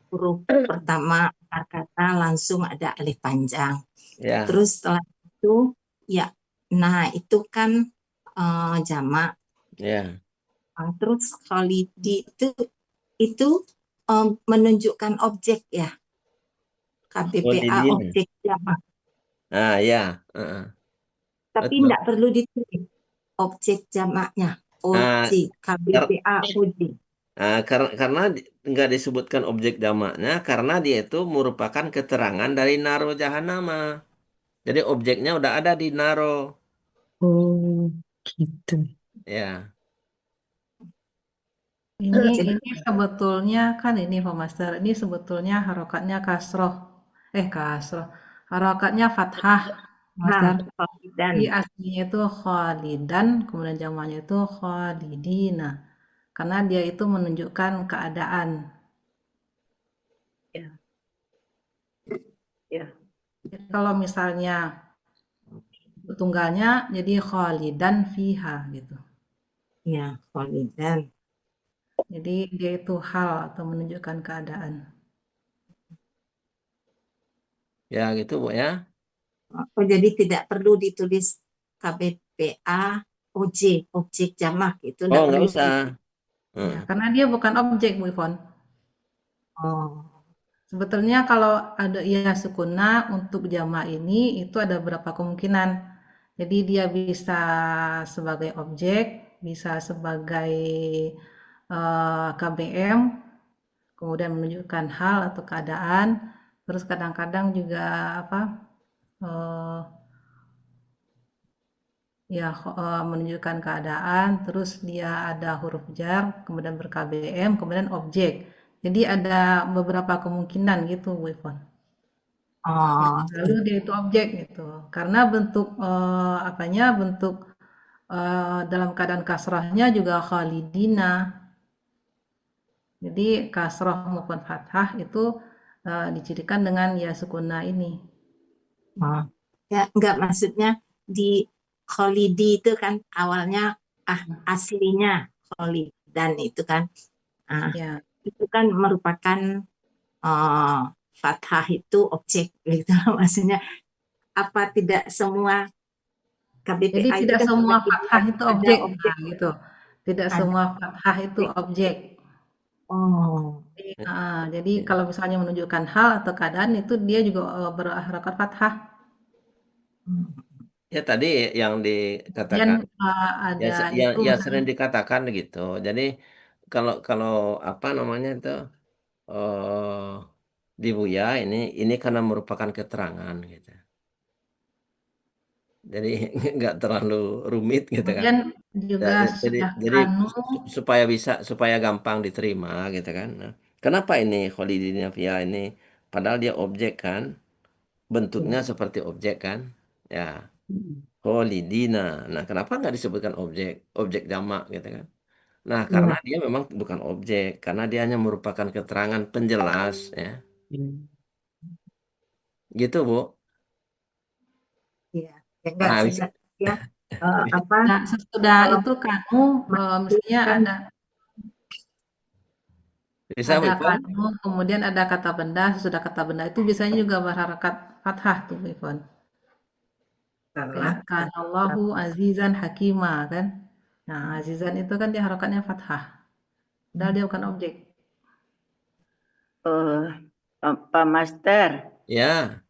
huruf pertama akar kata langsung ada alif panjang. Terus setelah itu ya, nah itu kan jamak. Terus Kholidi itu menunjukkan objek ya. KBPA objek jamak. Ya. Tapi tidak perlu ditulis objek jamaknya. Objek KBPA objek. Karena nggak disebutkan objek jamaknya karena dia itu merupakan keterangan dari naro jahanama. Jadi objeknya udah ada di naro. Oh, gitu. Ya. Ini sebetulnya kan ini Pak Master, ini sebetulnya harokatnya kasroh. Kasroh. Harokatnya fathah, Master. Khalidan. Di aslinya itu khalidan, kemudian jamaknya itu khalidina. Karena dia itu menunjukkan keadaan. Ya. Ya. Jadi kalau misalnya tunggalnya jadi khalidan fiha gitu. Ya, khalidan. Jadi dia itu hal atau menunjukkan keadaan. Ya gitu Bu ya. Oh, jadi tidak perlu ditulis KBPA objek jamak itu Oh, nggak perlu. usah. Ya, karena dia bukan objek Bu Ivon. Oh. Sebetulnya kalau ada ya sukuna untuk jamak ini itu ada beberapa kemungkinan. Jadi dia bisa sebagai objek, bisa sebagai KBM, kemudian menunjukkan hal atau keadaan. Terus kadang-kadang juga menunjukkan keadaan. Terus dia ada huruf jar, kemudian ber-KBM, kemudian objek. Jadi ada beberapa kemungkinan gitu, Bu Ivon. Lalu dia itu objek gitu. Karena bentuk bentuk dalam keadaan kasrahnya juga khalidina. Jadi kasrah maupun fathah itu dicirikan dengan ya sukuna ini. Ya, enggak, maksudnya di khalidi itu kan awalnya aslinya khalidan itu kan. Ya. Itu kan merupakan fathah itu objek gitu. Maksudnya apa tidak semua KBPA Jadi itu tidak kan semua fathah itu objek, gitu. Tidak Ada semua fathah itu objek. Oh. Jadi kalau misalnya menunjukkan hal atau keadaan itu dia juga berharakat fathah. Ya tadi yang dikatakan Ada ya sering dikatakan gitu. Jadi kalau apa namanya itu di Buya ini karena merupakan keterangan gitu. Jadi nggak terlalu rumit gitu kan. Kemudian juga Jadi supaya gampang diterima gitu kan. Nah, kenapa ini Khalidina Fia ini padahal dia objek kan, bentuknya seperti objek kan, ya Khalidina. Nah, kenapa nggak disebutkan objek jamak gitu kan? Nah, karena dia memang bukan objek, karena dia hanya merupakan keterangan penjelas ya. Gitu Bu. Iya, enggak bisa. ya. Nah, sesudah itu kamu mestinya ada kamu, kemudian ada kata benda, sesudah kata benda itu biasanya juga berharakat fathah tuh Bu Ivon. Kan Allahu azizan hakima kan. Nah, azizan itu kan dia harakatnya fathah. Padahal dia bukan objek. Pak Master. Ya.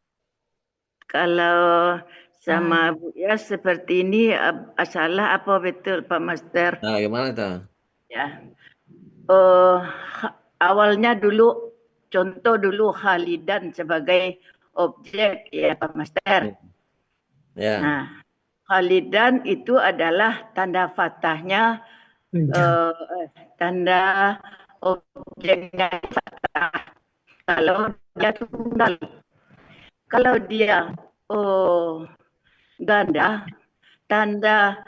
Kalau sama Bu ya seperti ini salah apa betul Pak Master? Nah, gimana itu? Ya. Awalnya dulu contoh dulu Khalidan sebagai objek ya Pak Master. Ya. Nah, Khalidan itu adalah tanda fathahnya tanda objeknya fathah. Kalau dia tunggal. Kalau dia ganda, tanda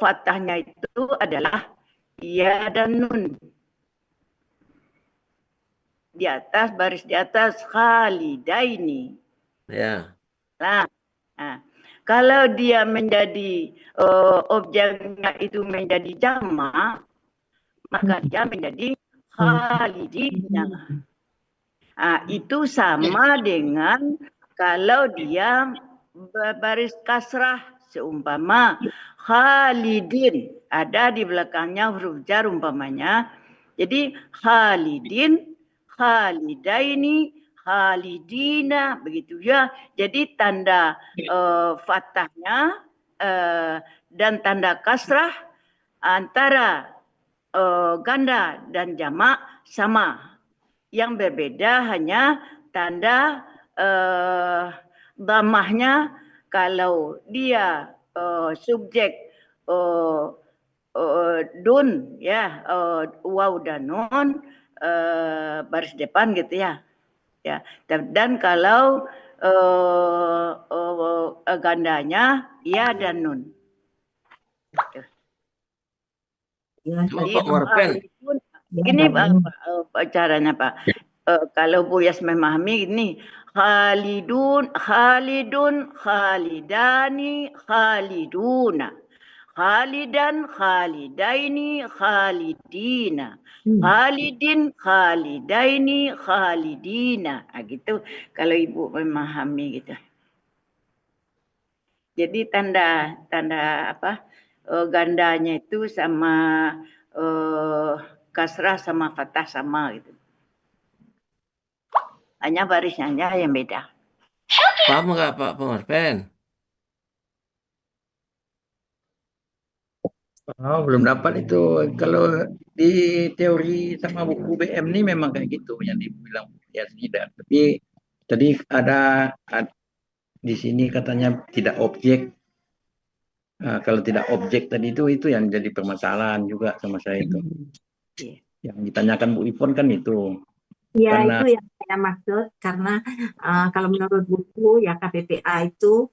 fathahnya itu adalah ya dan nun. Di atas, baris di atas khalidaini. Ya. Nah, kalau dia menjadi objeknya itu menjadi jamak, maka dia menjadi khalidina. Itu sama dengan kalau dia baris kasrah, seumpama khalidin, ada di belakangnya huruf jar umpamanya. Jadi khalidin, khalidaini, khalidina, begitu ya. Jadi tanda fathahnya dan tanda kasrah antara ganda dan jamak sama. Yang berbeda hanya tanda dhammahnya. Kalau dia subjek dun ya, waw dan nun baris depan gitu ya. Ya, dan kalau gandanya ya dan nun. Cuma Jadi Pak Morpen, gini caranya Pak. Kalau Bu Yas memahami ini Khalidun, Khalidun, Khalidani, Khaliduna. Khalidan, Khalidaini, Khalidina. Khalidin, Khalidaini, Khalidina. Nah, gitu kalau Ibu memahami gitu. Jadi tanda apa? Gandanya itu sama kasrah sama fathah sama gitu. Hanya barisnya aja yang beda. paham nggak Pak Morpen? Oh, belum dapat itu. Kalau di teori sama buku BM ini memang kayak gitu yang dibilang ya tidak. Tapi tadi ada di sini katanya tidak objek. Kalau tidak objek tadi itu yang jadi permasalahan juga sama saya itu. Yang ditanyakan Bu Ipon kan itu. Ya, Karena itu yang saya maksud karena kalau menurut buku ya KPPA itu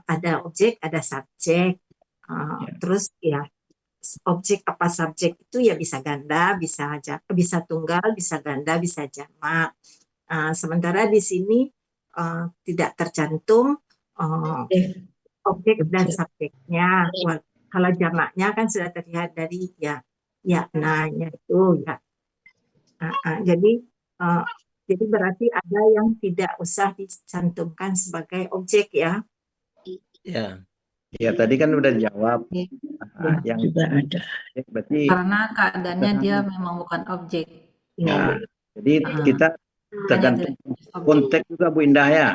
ada objek, ada subjek, terus ya objek apa subjek itu ya bisa ganda, bisa tunggal, bisa ganda, bisa jamak. Sementara di sini tidak tercantum objek dan subjeknya. Kalau jamaknya kan sudah terlihat dari nanya itu ya. Jadi berarti ada yang tidak usah dicantumkan sebagai objek ya. Ya. Ya tadi kan udah dijawab. Yang juga ada. Berarti Karena keadaannya dia memang bukan objek. ya, jadi kita tergantung konteks juga Bu Indah ya.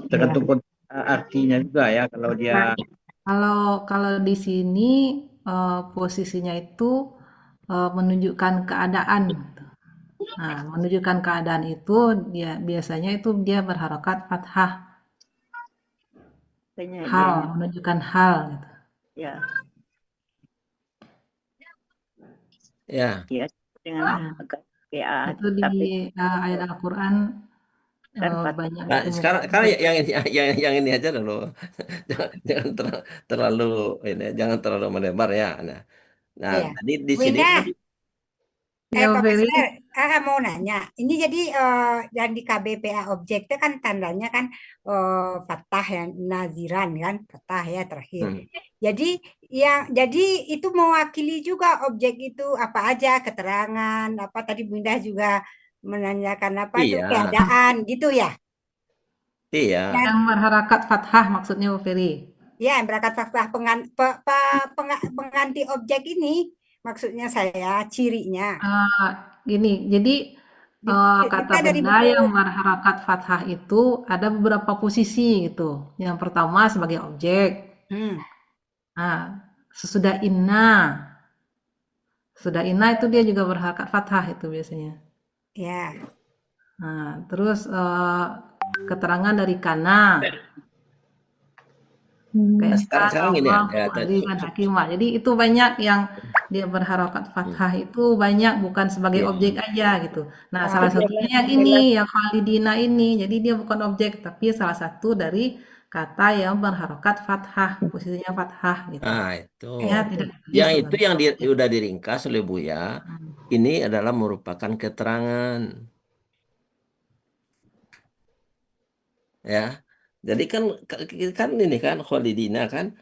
Tergantung konteks artinya juga ya kalau dia Kalau di sini posisinya itu menunjukkan keadaan. Nah, menunjukkan keadaan itu dia biasanya itu dia berharokat fathah. Hal, menunjukkan hal gitu. Ya. Ya. Ya, dengan itu di ayat Al-Qur'an banyak Nah, sekarang yang ini aja dulu. jangan terlalu melebar ya. Nah, tadi di sini Pak Master, mau nanya. Ini jadi yang di KBPA objek itu kan tandanya kan fathah ya, naziran kan, fathah ya terakhir. Jadi itu mewakili juga objek itu apa aja, keterangan, apa tadi Bu Indah juga menanyakan apa itu keadaan gitu ya. Iya. Yang berharakat fathah maksudnya Bu Ferry. Ya, yang berharakat fathah pengganti objek ini. Maksudnya saya cirinya. Gini, jadi kata benda yang berharakat fathah itu ada beberapa posisi gitu. Yang pertama sebagai objek. Nah, sesudah inna itu dia juga berharakat fathah itu biasanya. Ya. Nah, terus keterangan dari kana. Kayak sekarang ini ya, dan hakimah. Jadi itu banyak yang dia berharokat fathah itu banyak bukan sebagai objek aja gitu. Nah, salah satunya yang ini, yang Khalidina ini. Jadi dia bukan objek tapi salah satu dari kata yang berharokat fathah, posisinya fathah gitu. Nah, itu. Ya, tidak Yang udah diringkas oleh Buya, ini adalah merupakan keterangan. Ya. Jadi kan ini kan Khalidina kan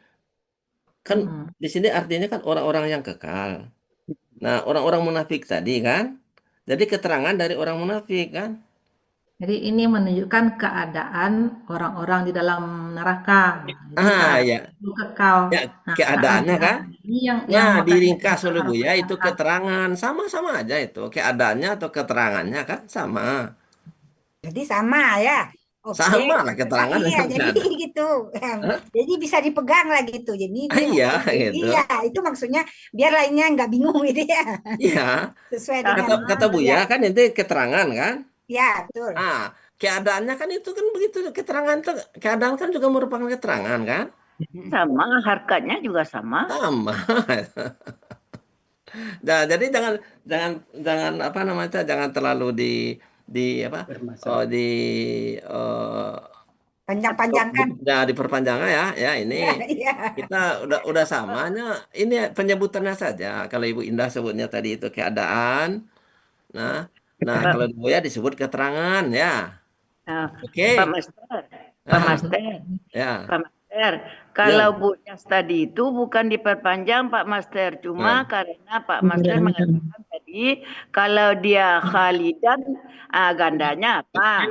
di sini artinya kan orang-orang yang kekal. Nah, orang-orang munafik tadi kan, jadi keterangan dari orang munafik kan. Jadi ini menunjukkan keadaan orang-orang di dalam neraka. Ya. Kekal. Ya, keadaannya kan. Yang diringkas oleh Buya itu keterangan sama-sama aja itu. Keadaannya atau keterangannya kan sama. Jadi sama ya. objek. Sama lah keterangan Iya, dengan jadi keadaan. gitu. Hah? Jadi bisa dipegang lah gitu. Jadi Ah, ini iya, objek. gitu. Iya, itu maksudnya biar lainnya nggak bingung gitu ya. Iya, Sesuai kata dengan kata ya, Buya kan itu keterangan kan? ya betul. Ah, keadaannya kan itu kan begitu. Keterangan itu keadaan kan juga merupakan keterangan kan? Sama, harkatnya juga sama. Sama. Nah, jadi jangan jangan jangan apa namanya jangan terlalu di apa Bermasalah. di eh, Panjang-panjangkan. ya diperpanjang ya ini Iya. kita udah samanya ini penyebutannya saja kalau Ibu Indah sebutnya tadi itu keadaan nah kalau Pak, Buya disebut keterangan ya nah, oke Pak Master, Pak Master, ya Pak Master, ya kalau Bu Yas tadi itu bukan diperpanjang Pak Master, cuma nah karena Pak Master mengatakan tadi kalau dia Khalidan, gandanya apa?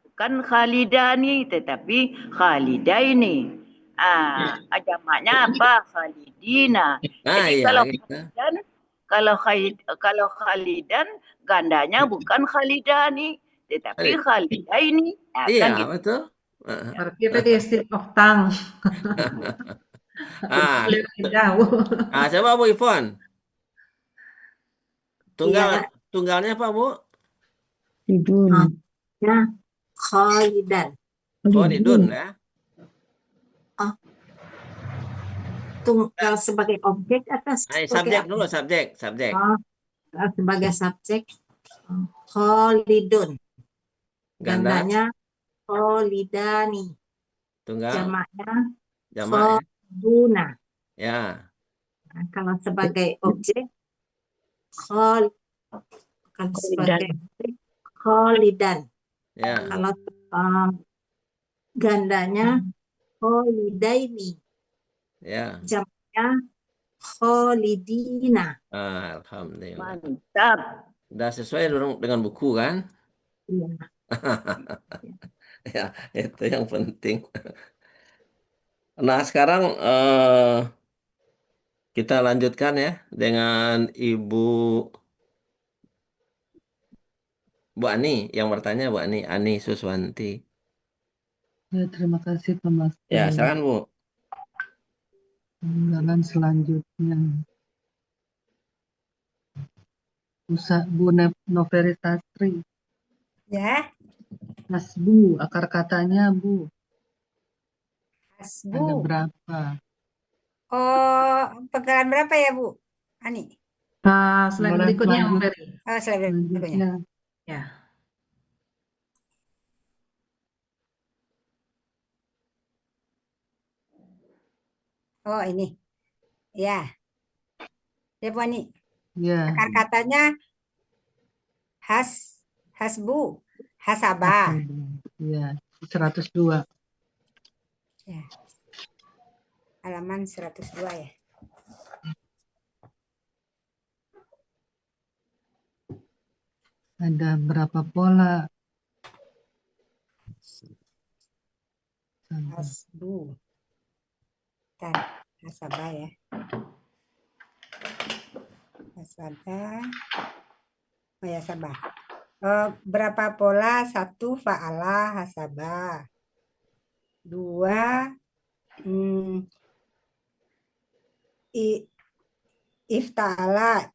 Bukan Khalidani, tetapi Khalidaini. Jamaknya apa? Khalidina. Jadi iya kalau gitu Khalidan, kalau Khalidan gandanya bukan Khalidani, tetapi Khalidaini. iya Kan gitu. betul Heeh. Berarti tadi slip of tongue. ah Jauh. coba Bu Ivon tunggal Iya, tunggalnya apa Bu Idun. ya, Khalidan. Khalidun ya Oh, tunggal sebagai objek atau sebagai subjek apa? dulu subjek Oh, sebagai subjek. Khalidun. ganda Gandanya Khalidani. tunggal Jamaknya jamak ya Khaliduna. ya Nah, kalau sebagai objek kalau sebagai objek Khalidan. ya Kalau gandanya Khalidaini. ya Jamaknya Khalidina. Alhamdulillah Mantap. udah sesuai dengan buku kan Iya. ya itu yang penting nah sekarang kita lanjutkan ya dengan Ibu Ani yang bertanya Bu Ani Suswanti Ya, terima kasih Pak ya Master. silakan Bu Jalan selanjutnya. Bu Noveri Sastri. Ya, Hasbu, akar katanya Bu. Ada hasbu. berapa? Oh, penggalan berapa ya Bu? Ani? Slide Jalan berikutnya Om Ferry. Slide berikutnya. selanjutnya. Ya. Oh, ini. Ya. Ya Bu Ani. Ya, Akar katanya hasbu, hasabah. ya, 102. Ya. Halaman 102 ya. Ada berapa pola? Hasbu. Hasabah ya. Hasabah. Oh ya, sabah. Berapa pola? 1 fa'ala hasabah. 2 ifta'ala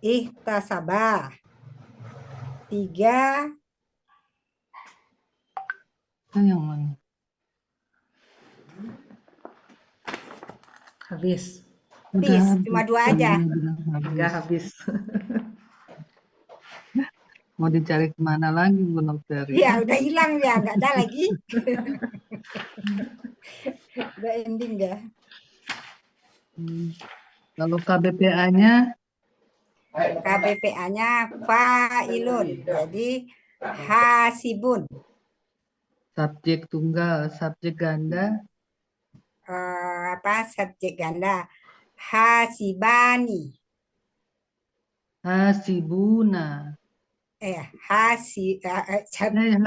ihtasabah. 3 yang mana? Habis. cuma 2 aja. Enggak habis. Mau dicari kemana lagi Bu Noveri? Iya, udah hilang ya, nggak ada lagi. Udah ending ya. Kalau KBPA-nya? KBPA-nya fa'ilun. Jadi hasibun. Subjek tunggal, subjek ganda. Subjek ganda. Hasibani. Hasibuna.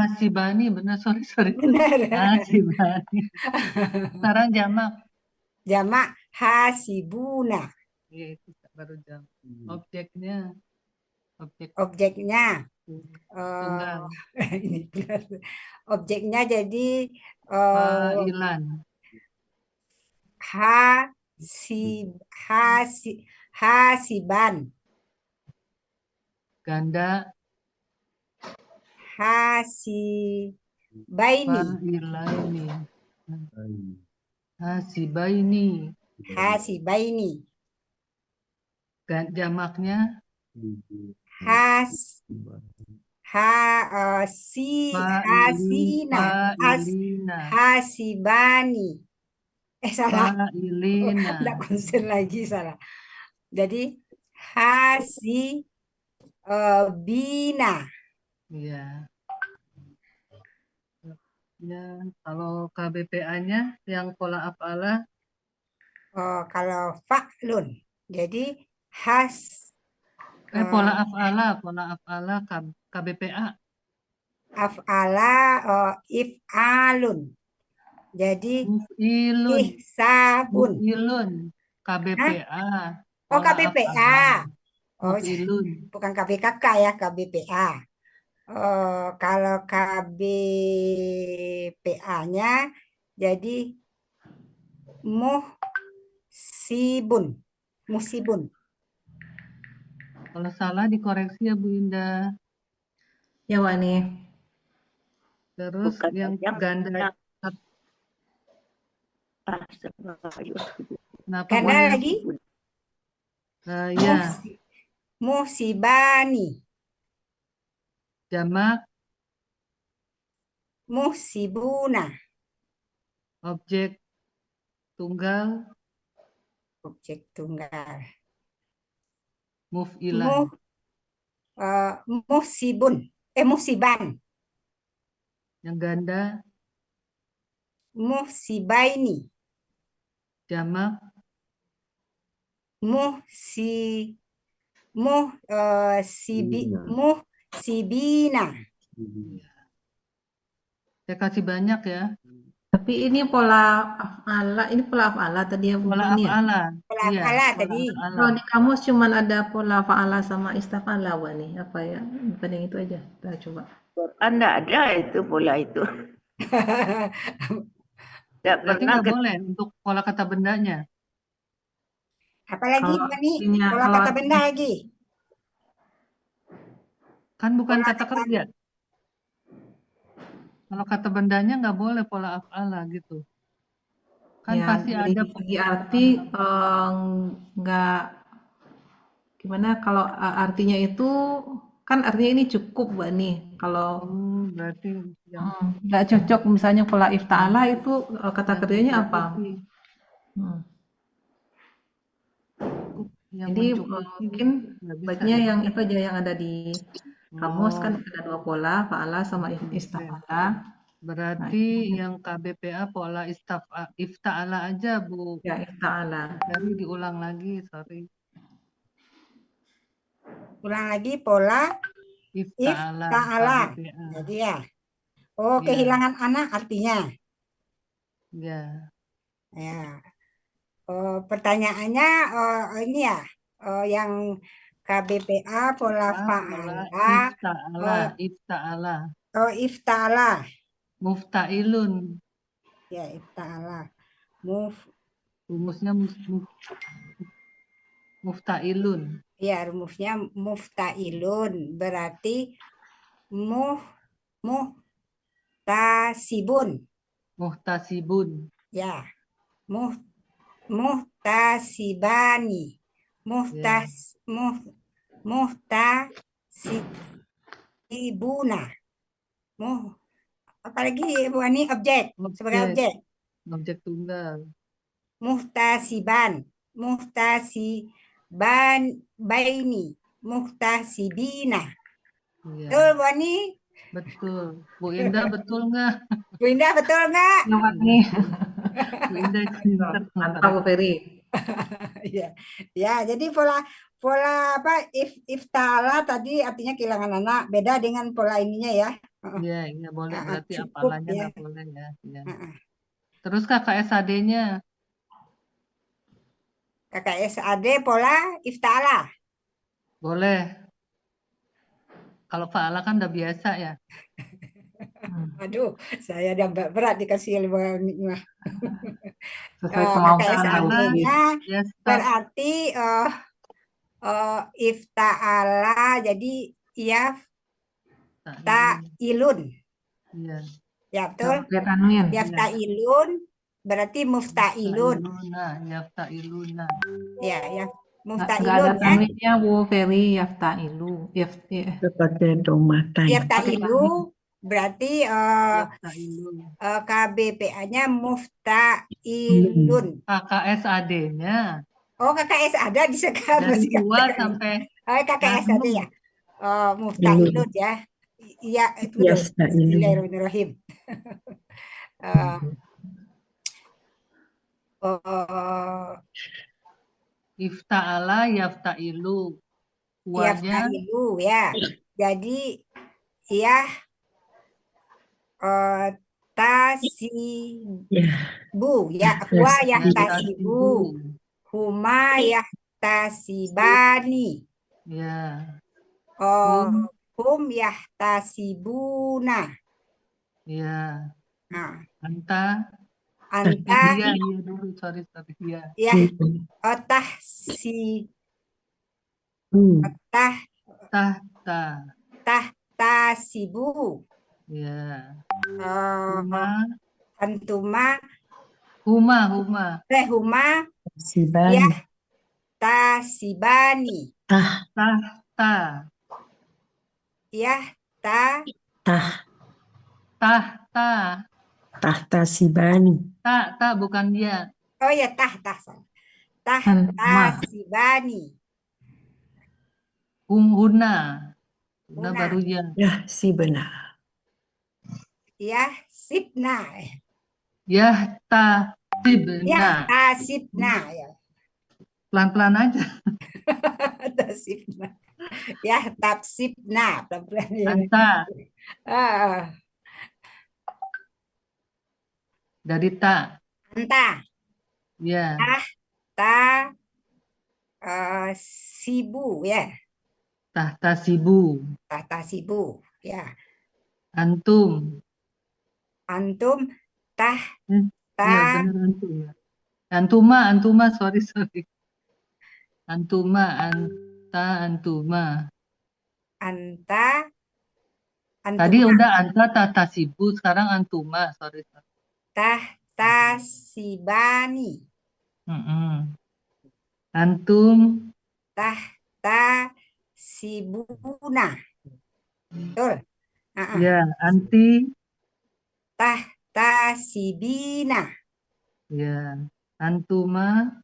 Hasibani, benar, sorry. Benar. Hasibani. Sekarang jamak. Jamak hasibuna. Iya, itu baru jamak. Objeknya. Objek Objeknya tunggal. ini objeknya jadi eh, Failan. hasiban, Ganda hasibaini, fa'ilaini. Hasibaini. hasibaini, Jamaknya has hasina, fa'ilina. hasibani. Salah. Fa'ilina. Enggak konsen lagi, salah. Jadi bina. Iya. Ya, kalau KBPA-nya yang pola af'ala Kalau fa'lun. Jadi pola af'ala KBPA. af'ala if'alun. Jadi Muf'ilun. ihsabun. Muf'ilun. KBPA. Oh, Pola KBPA. af'ala. Muf'ilun. Bukan KBKK ya, KBPA. Kalau KBPA-nya jadi musibun. Kalau salah dikoreksi ya Bu Indah. Ya, Wani. Terus Bukan yang yang ganda kenapa Ganda boleh? lagi? Ya, Musibani. jamak Musibuna. objek tunggal Objek tunggal. muf'ilan. Musiban. Yang ganda Musibaini. jamak Musibina. saya kasih banyak ya. Tapi ini pola af'ala tadi ya, Pola bukan ya? af'ala. Pola Iya, af'ala pola tadi. af'ala. Kalau di kamus cuman ada pola fa'ala sama istafala, Wani. Apa ya? Bukan yang itu aja. Kita coba. Quran ada itu pola itu. Tidak Berarti pernah nggak boleh untuk pola kata bendanya. Apalagi Kalau Bani? artinya- Pola kalau kata artinya- benda lagi. Kan bukan Pola kata kerja. Kalau kata bendanya nggak boleh pola af'ala gitu. Kan ya, pasti dari ada segi arti nggak gimana kalau artinya itu kan artinya ini cukup, Mbak nih. Kalau berarti yang nggak cocok misalnya pola ifta'ala itu kata yang kerjanya apa? mencukupi. Hmm. Yang Jadi mencukupi mungkin nggak bisa baiknya ya. yang itu aja yang ada di kamus kan ada dua pola, fa'ala sama Oke. istafala. Berarti yang KBPA pola ifta'ala aja Bu. Ya, ifta'ala. Dari diulang lagi, sorry. Ulang lagi pola Ifta'ala. ifta'ala. KBPA. Jadi ya. Oh, Iya. kehilangan anak artinya. Ya. Ya. Pertanyaannya ini ya. Yang KBPA pola fa'ala. Ifta'ala. Ifta'ala. Mufta'ilun. Ya, ifta'ala. Rumusnya mufta'ilun. Ya, rumusnya mufta'ilun. Berarti muhtasibun. Muhtasibun. Ya. Muhtasibani. Muhtasibuna. Apalagi Bu Ani objek sebagai objek. Objek tunggal. Muhtasiban, muhtasibaini, muhtasibina. Iya. Betul Bu Ani? Betul. Bu Indah betul nggak? Bu Indah betul nggak? Selamat nih. Bu Indah pintar. Mantap Bu Ferry. Ya, ya. Jadi pola apa ifta'ala tadi artinya kehilangan anak. Beda dengan pola ininya ya. Iya, iya boleh. Berarti Cukup, apalanya ya. nggak boleh ya. Ya. Terus KKSAD-nya? KKSAD pola ifta'ala. Boleh. Kalau fa'ala kan udah biasa ya. Aduh, saya udah berat dikasih 5 menit mah. Sesuai kemampuan Fa'ala, Ibu. KKSAD-nya yastaf, berarti ifta'ala jadi yafta'ilun. Iya. Ya, Nggak betul? pakai tanwin. Yafta'ilun berarti mufta'ilun. Yafta'iluna. Ya, Nggak ada mufta'ilun ya. tanwinnya Bu Feri, yafta'ilu. Pakai domatan. Yaftailu berarti Yaftailu. KBPA-nya muftailun. KKSAD-nya Oh, KKS ada di sekarang dari masih tua KKS. sampai Oh, KKS ada anu. ya. Muftailun ya. Iya, itu loh. Bismillahirrahmanirrahim. Ifta'ala yaftailu. Kuanya Yaftailu ya. Jadi ya tasibu ya. Huwa yahtasibu. Huma yahtasibani. ya. Hum yahtasibuna. Ya. Nah, Anta. anta Iya dulu, sorry. Iya. ya tahtasibu. Ya. Antuma Huma. huma yahtasibani. Tahta. Tahtasibani. Ta bukan dia. Oh ya tahtasibani. Huna baru ya. Ya, si benar. Ya sibna. Yahtasibna. Ya. Pelan-pelan aja. Tasibna. Ya tapsibna. Pelan-pelan ya. Anta. Dari ta. Anta. Ya. Sibu ya. Tahtasibu. Ya. Antum. Ya benar antum ya. Antuma, sorry. Antuma. Tadi udah anta tahtasibu, sekarang antuma, sorry. Tahtasibani. Antum. Tahtasibuna. Betul. Ya, anti. Tahtasibina. Ya, antuma.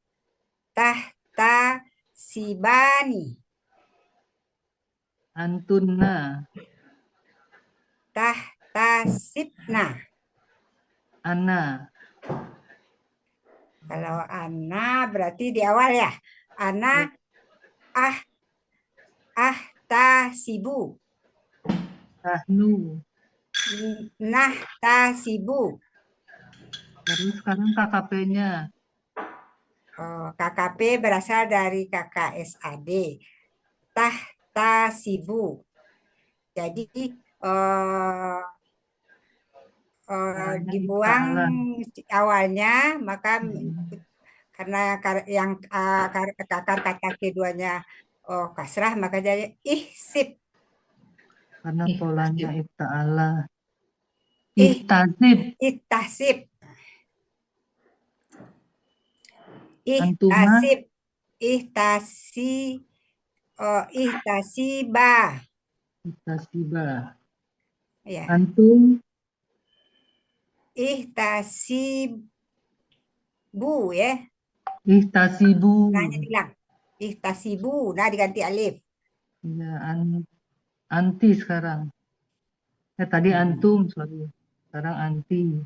Tahtasibani. Antunna. Tahtasibna. Ana. Kalau ana berarti di awal ya. Ana tasibu. Nahnu. Tasibu. Terus sekarang KKP-nya. KKP berasal dari KKSAD. Tasibu. Jadi dibuang awalnya, maka karena yang akar kata keduanya kasrah, maka jadi ihsib. Karena polanya ifta'ala. Ihtasib. Ihtasiba. Ya. Antum. Ihtasibu ya. Ihtasibu. Nanya bilang. Ihtasibu. Nah diganti alif. Ya, anti sekarang. Tadi antum, sorry. Sekarang anti.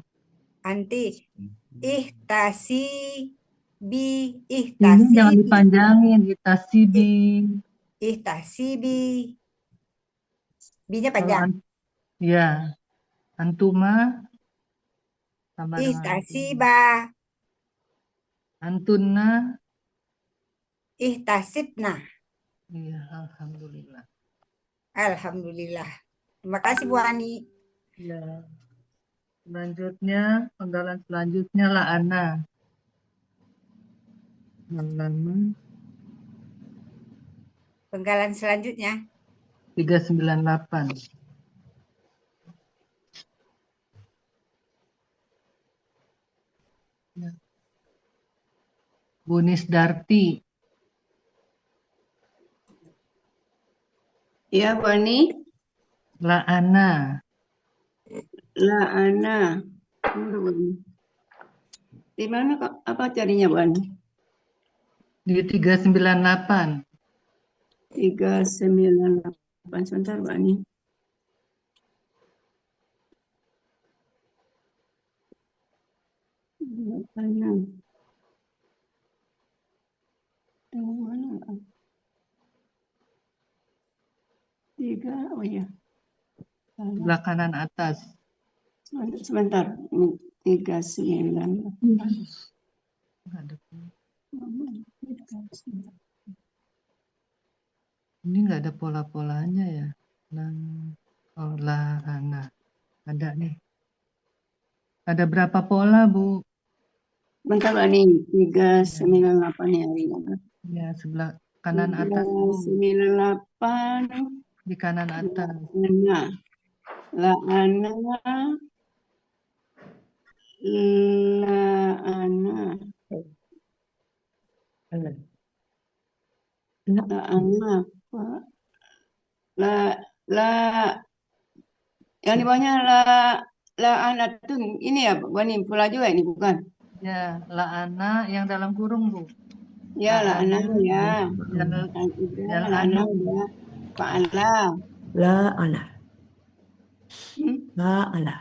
Ihtasibi. Ini jangan dipanjangin. Ihtasibi. B-nya panjang. Ya. Antuma. Ihtasiba. Antunna. Ihtasibna. Iya, alhamdulillah. Alhamdulillah. Terima kasih Bu Ani. Ya. Selanjutnya, penggalan selanjutnya la'ana. Halaman Penggalan selanjutnya 398. Ya. Bunis Darti. Ya, Bu Ani. La'ana. La'ana. Di mana kok apa carinya, Bu Ani? Di 398. 398. Sebentar, Bu Ani. La'ana. Mana? 3, oh ya. Sebelah kanan atas. Sebentar. 398. Ini nggak ada pola-polanya ya. Oh, la'ana. Ada nih. Ada berapa pola, Bu? Bentar, Bu Ani. 398 ya. Ya, sebelah kanan atas, Bu. 398. Di kanan atas. La'ana. La'ana. La'ana. Yang di bawahnya la'anatun. Ini ya, Bu Ani, pula juga ini bukan? Ya, la'ana yang dalam kurung, Bu. Ya, la'ana ya. Ya, La'ana ya. Fa'ala. La'ana. La'ana.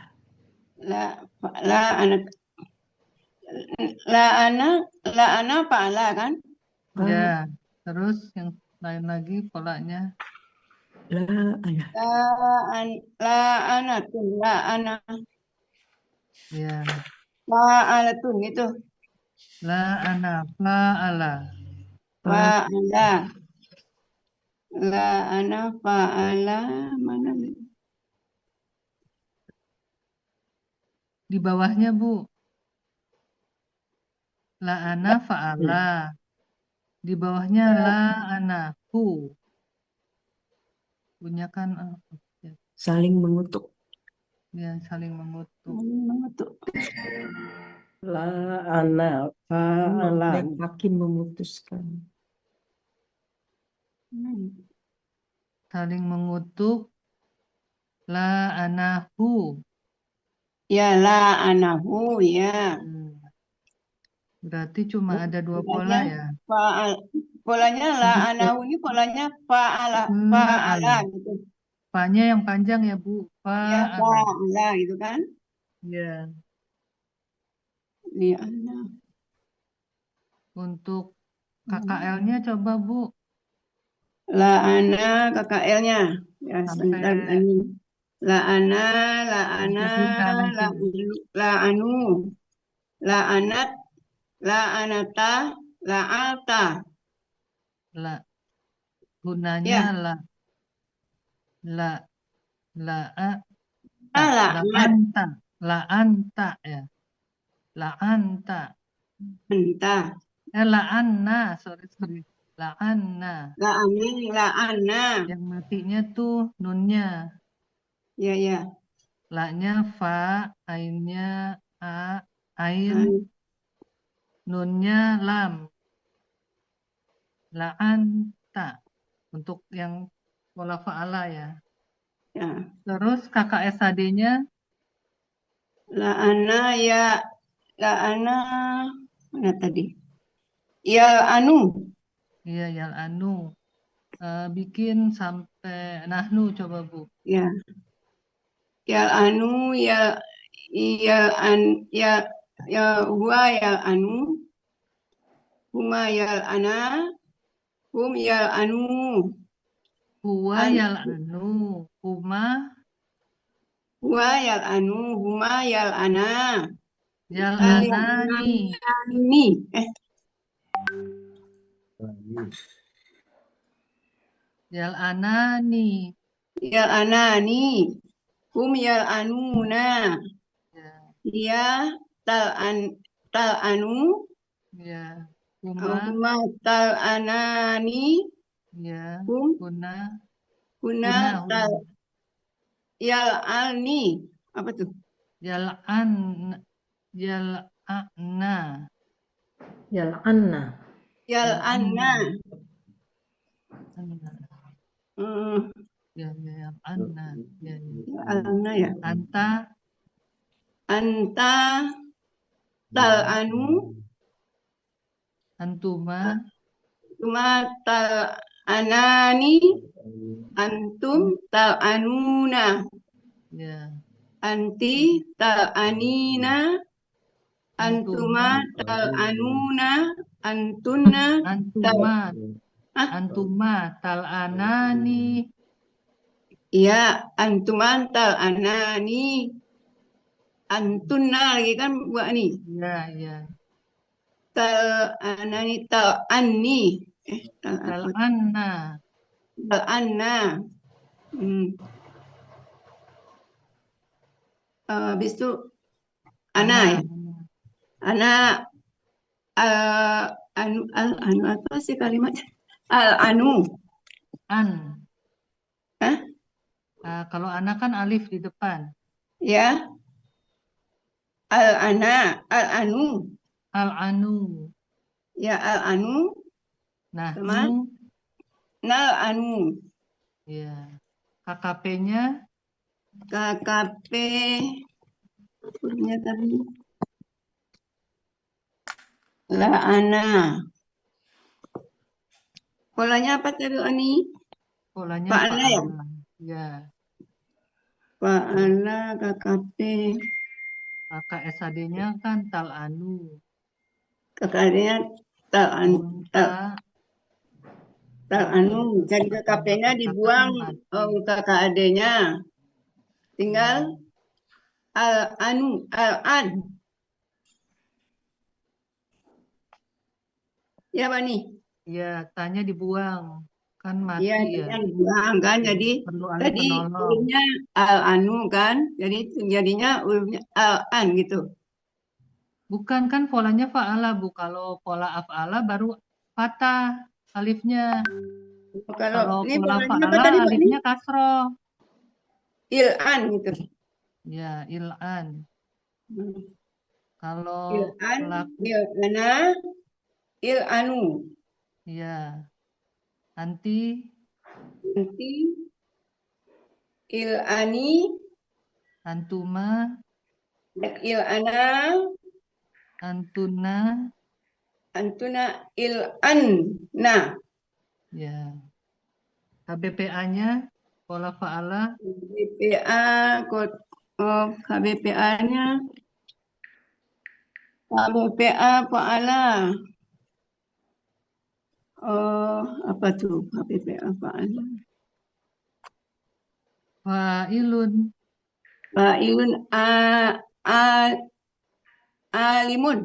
La'ana fa'ala kan? Ya, terus yang lain lagi polanya. La'ana. La'anatun. La'ana. Ya. Fa'alatun itu. La'ana, fa'ala. Fa'ala. La'ana fa'ala. Mana? Di bawahnya, Bu. La'ana fa'ala. Di bawahnya la'ana hu. Punya kan Saling mengutuk. ya, saling mengutuk. La'ana fa'ala. Dan hakim memutuskan. Saling mengutuk. La'anahu. Ya, la'anahu ya. Berarti cuma ada dua pola ya. Polanya la'anahu ini polanya fa'ala. Fa'ala gitu. Fa-nya yang panjang ya, Bu. Ya, Fa'ala. fa'ala gitu kan. Ya. Li'ana. Untuk KKL-nya coba, Bu. La'ana KKL-nya. Ya, sebentar ini. La'ana, la'anu, la'anat, la'anata, la'alta. La. Gunanya la'anta. La'anta ya. La'anta. La'anna, sorry. La'anna. La'anna. Yang matinya tuh nunnya. Ya. La-nya fa, ainnya a, ain, nunnya lam. La'anta. Untuk yang pola fa'ala ya. Terus KKSAD-nya La'ana ya. La'ana mana tadi? Yal'anu. Iya, yal'anu. Bikin sampai nahnu coba, Bu. Ya. Yal'anu ya huwa yal'anu. Huma yal'ana. Hum yal'anu. Huwa yal'anu. Huma yal'anu. Huma yal'ana. Yal'anani. Yal'anani. yal'anani, hum yal'anuna, Ya. dia tal'anu, Ya. huma tal'anani, Ya. hum Kuna. kuna tal yal'ani, apa tuh? Yal'an. Yal'ana. Yal'anna. Yal'anna. Ya, yal'anna. Ya, ya. Yal'anna ya. Anta. Anta tal'anu, Antuma. huma tal'anani, antum tal'anuna, Ya. anti tal'anina, antuma Antuma. tal'anuna, antunna Antuma. Antuma tal'anani. ya, antuma tal'anani, antunna lagi kan buat ni. Ya, ya. Tal'anani tal'anni, Tal'anna. tal'anna. Habis itu ana ya. Ana anu apa sih kalimatnya? Al-anu. An. Kalau anak kan alif di depan. Ya. Al-ana, al-anu. Al-anu. Ya, al-anu. Nahnu. Nal-anu. Ya. KKP-nya? KKP. Punya tadi. La'ana. Polanya apa tadi, Ani? Polanya Fa'ala ya? Ya. Fa'ala, KKP. Kakak SAD-nya kan tal'anu. KKD-nya tal'anu. Jadi KKP-nya dibuang KKD-nya. Tinggal al-anu, al-an. Ya, Bani? Ya, tanya dibuang. Kan mati Iya, ya. tanya dibuang kan. Jadi perlu alif tadi penolong. hurufnya al-anu kan. Jadi jadinya hurufnya al-an gitu. Bukan kan polanya fa'ala, Bu. Kalau pola af'ala baru patah alifnya. Kalau ini pola polanya apa fa'ala tadi, Pak? alifnya kasroh. Il-an gitu. Ya, il-an. Kalau Il-an, pelaku il-ana, il-anu. ya. Nanti il-ani, antuma, il-ana, antuna, antuna, il-anna. ya. KBPA-nya pola fa'ala. KBPA-nya KBPA fa'ala. Apa tuh KBPA fa'ala? Fa'ilun. Fa'ilun alimun.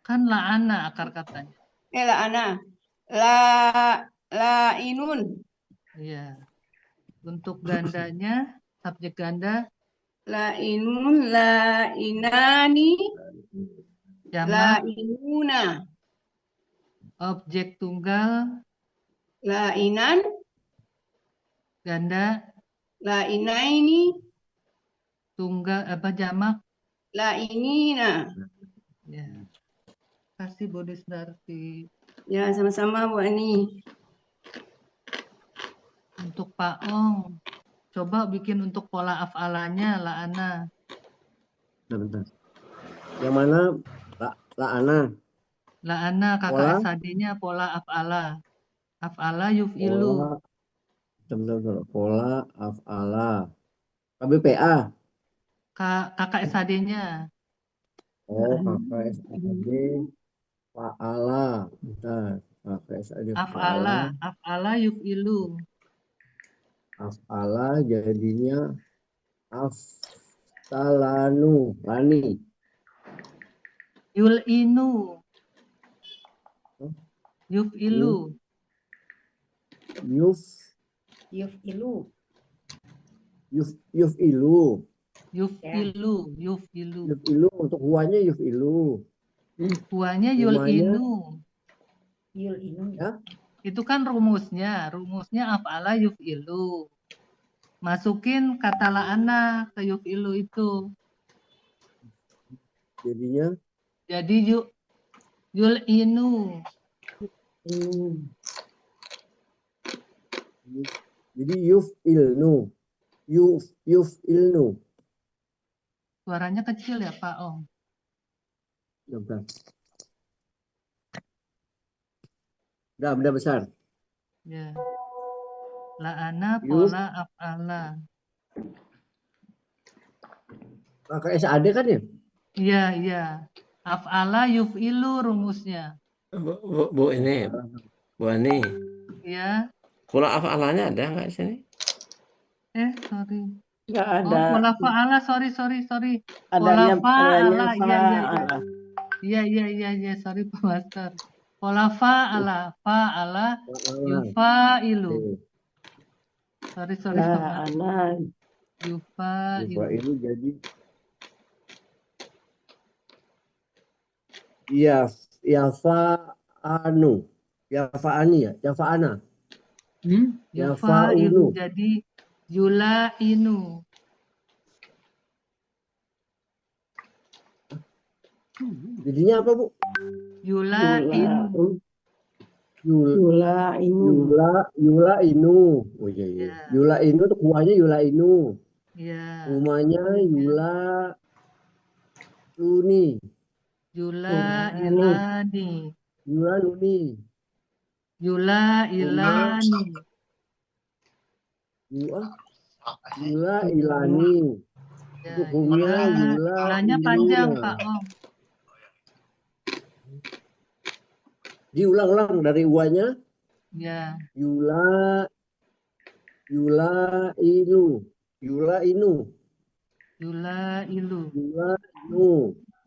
Kan la'ana akar katanya. La'ana. La'inun. Iya. Untuk gandanya, subjek ganda. La'inun, la'inani, Jamak. la'inuna. Objek tunggal. La'inan. Ganda. La'inaini. Tunggal apa jamak? La'inina. Ya. Kasih Bu Desdarti. Ya, sama-sama Bu Ani. Untuk Pak Ong, coba bikin untuk pola af'alanya la'ana. Bentar. Yang mana? La'ana. La'ana Pola? kakak SAD-nya pola af'ala. Af'ala yuf'ilu. Pola af'ala. KBPA. Kakak SAD-nya. Oh, kakak SAD fa'ala. Bentar. Kakak SAD fa'ala. Af'ala yuf'ilu. Af'ala jadinya aftalanu. Lani. Yul'inu. Yuf'ilu. Yuf'ilu. Yufilu. Yufilu, yufilu. Yufilu untuk huanya yufilu. Huanya Humanya yul'inu. ya. Itu kan rumusnya. Rumusnya af'ala yuf'ilu. Masukin kata la'ana ke yuf'ilu itu. Jadinya Jadi yul'inu. jadi yufilnu. Yufilnu. Suaranya kecil ya Pak Ong. Bentar. Udah besar. Ya. La'ana Yuf pola af'ala. pakai SAD kan ya? Iya, iya. Af'ala yuf'ilu rumusnya. Bu ini, Bu Ani. Ya. Pola af'alanya ada nggak di sini? Sorry. Nggak Oh, ada. pola fa'ala, sorry. Adanya Pola fa'ala, iya. fa'ala. Iya, sorry Pak Master. Pola fa'ala yufa'ilu. Sorry Pak Master. Yufa'ilu. Yufa'ilu jadi yafa'anu. Yafa'ani ya? Yafa'ana. Yufa'ilu Yafa'unu. jadi yula'inu. Jadinya apa, Bu? Yula'inu. Yula'inu. Oh iya. Yula'inu itu huanya yula'inu. Iya. Humanya yula'luni. Yula'ilani. Yula'luni. Yula'ilani. Yula'ilani. Untuk humnya Yulanya panjang Pak Om. Diulang-ulang dari uanya. Ya. Yula'inu.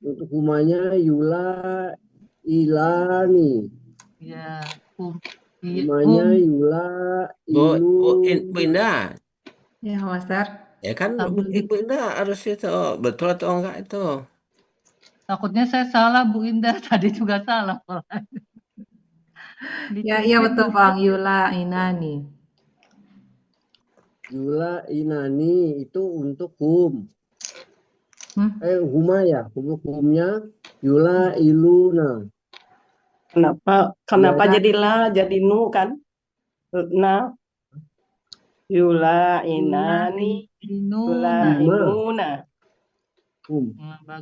Untuk humanya yula'ilani. Ya. Humanya yula'ilu. Bu Indah. Ya, Master. Ya kan Ibu Indah harus itu. Betul atau enggak itu? Takutnya saya salah Bu Indah. Tadi juga salah. Ya betul Bang. Yula'inani. Yula'inani itu untuk hum. Huma ya. Humnya yula'iluna. Kenapa jadi la, jadi nu kan? Nah. Yula'inani. Yula'inuna.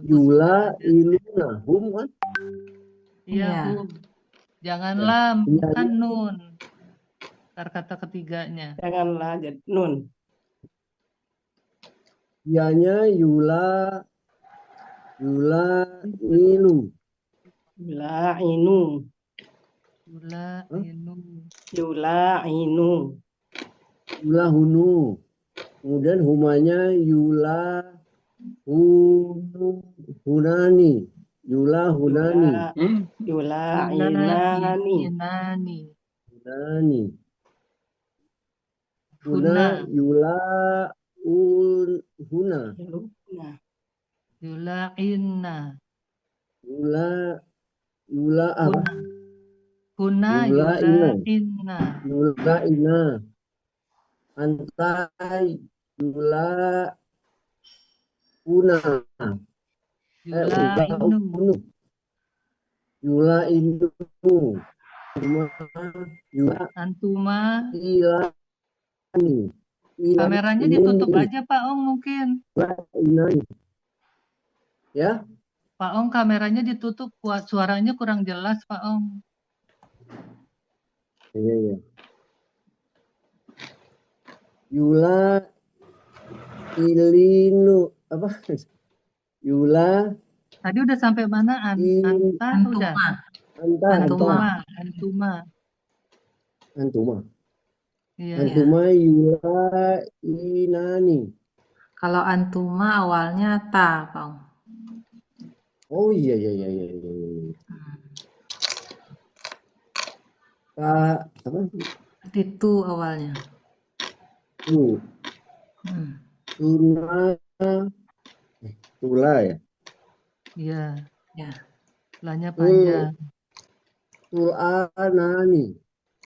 Yula'iluna. Hum kan? Iya, hum. Jangan lam, bukan nun. Kata ketiganya. Janganlah jadi nun. Ianya yula'inu. Yulahunu. Kemudian humanya yulahunani. Yula'inani. Huna yula'inna. Huna yula'inna. Antai yula'una. Yula'inu. Antuma. Ilani. Kameranya ditutup aja Pak Ong mungkin. Ya. Pak Ong kameranya ditutup, suaranya kurang jelas Pak Ong. Iya. Yula ilinu apa? Yula. Tadi udah sampai mana? Udah. Antuma. Iya. Antuma yula inani. Kalau antuma awalnya ta, Pak Ong. Oh iya. Ta apa? Itu awalnya. Tuna. Tula ya. Iya, Ya. lanya Tul. panjang. Tulanani.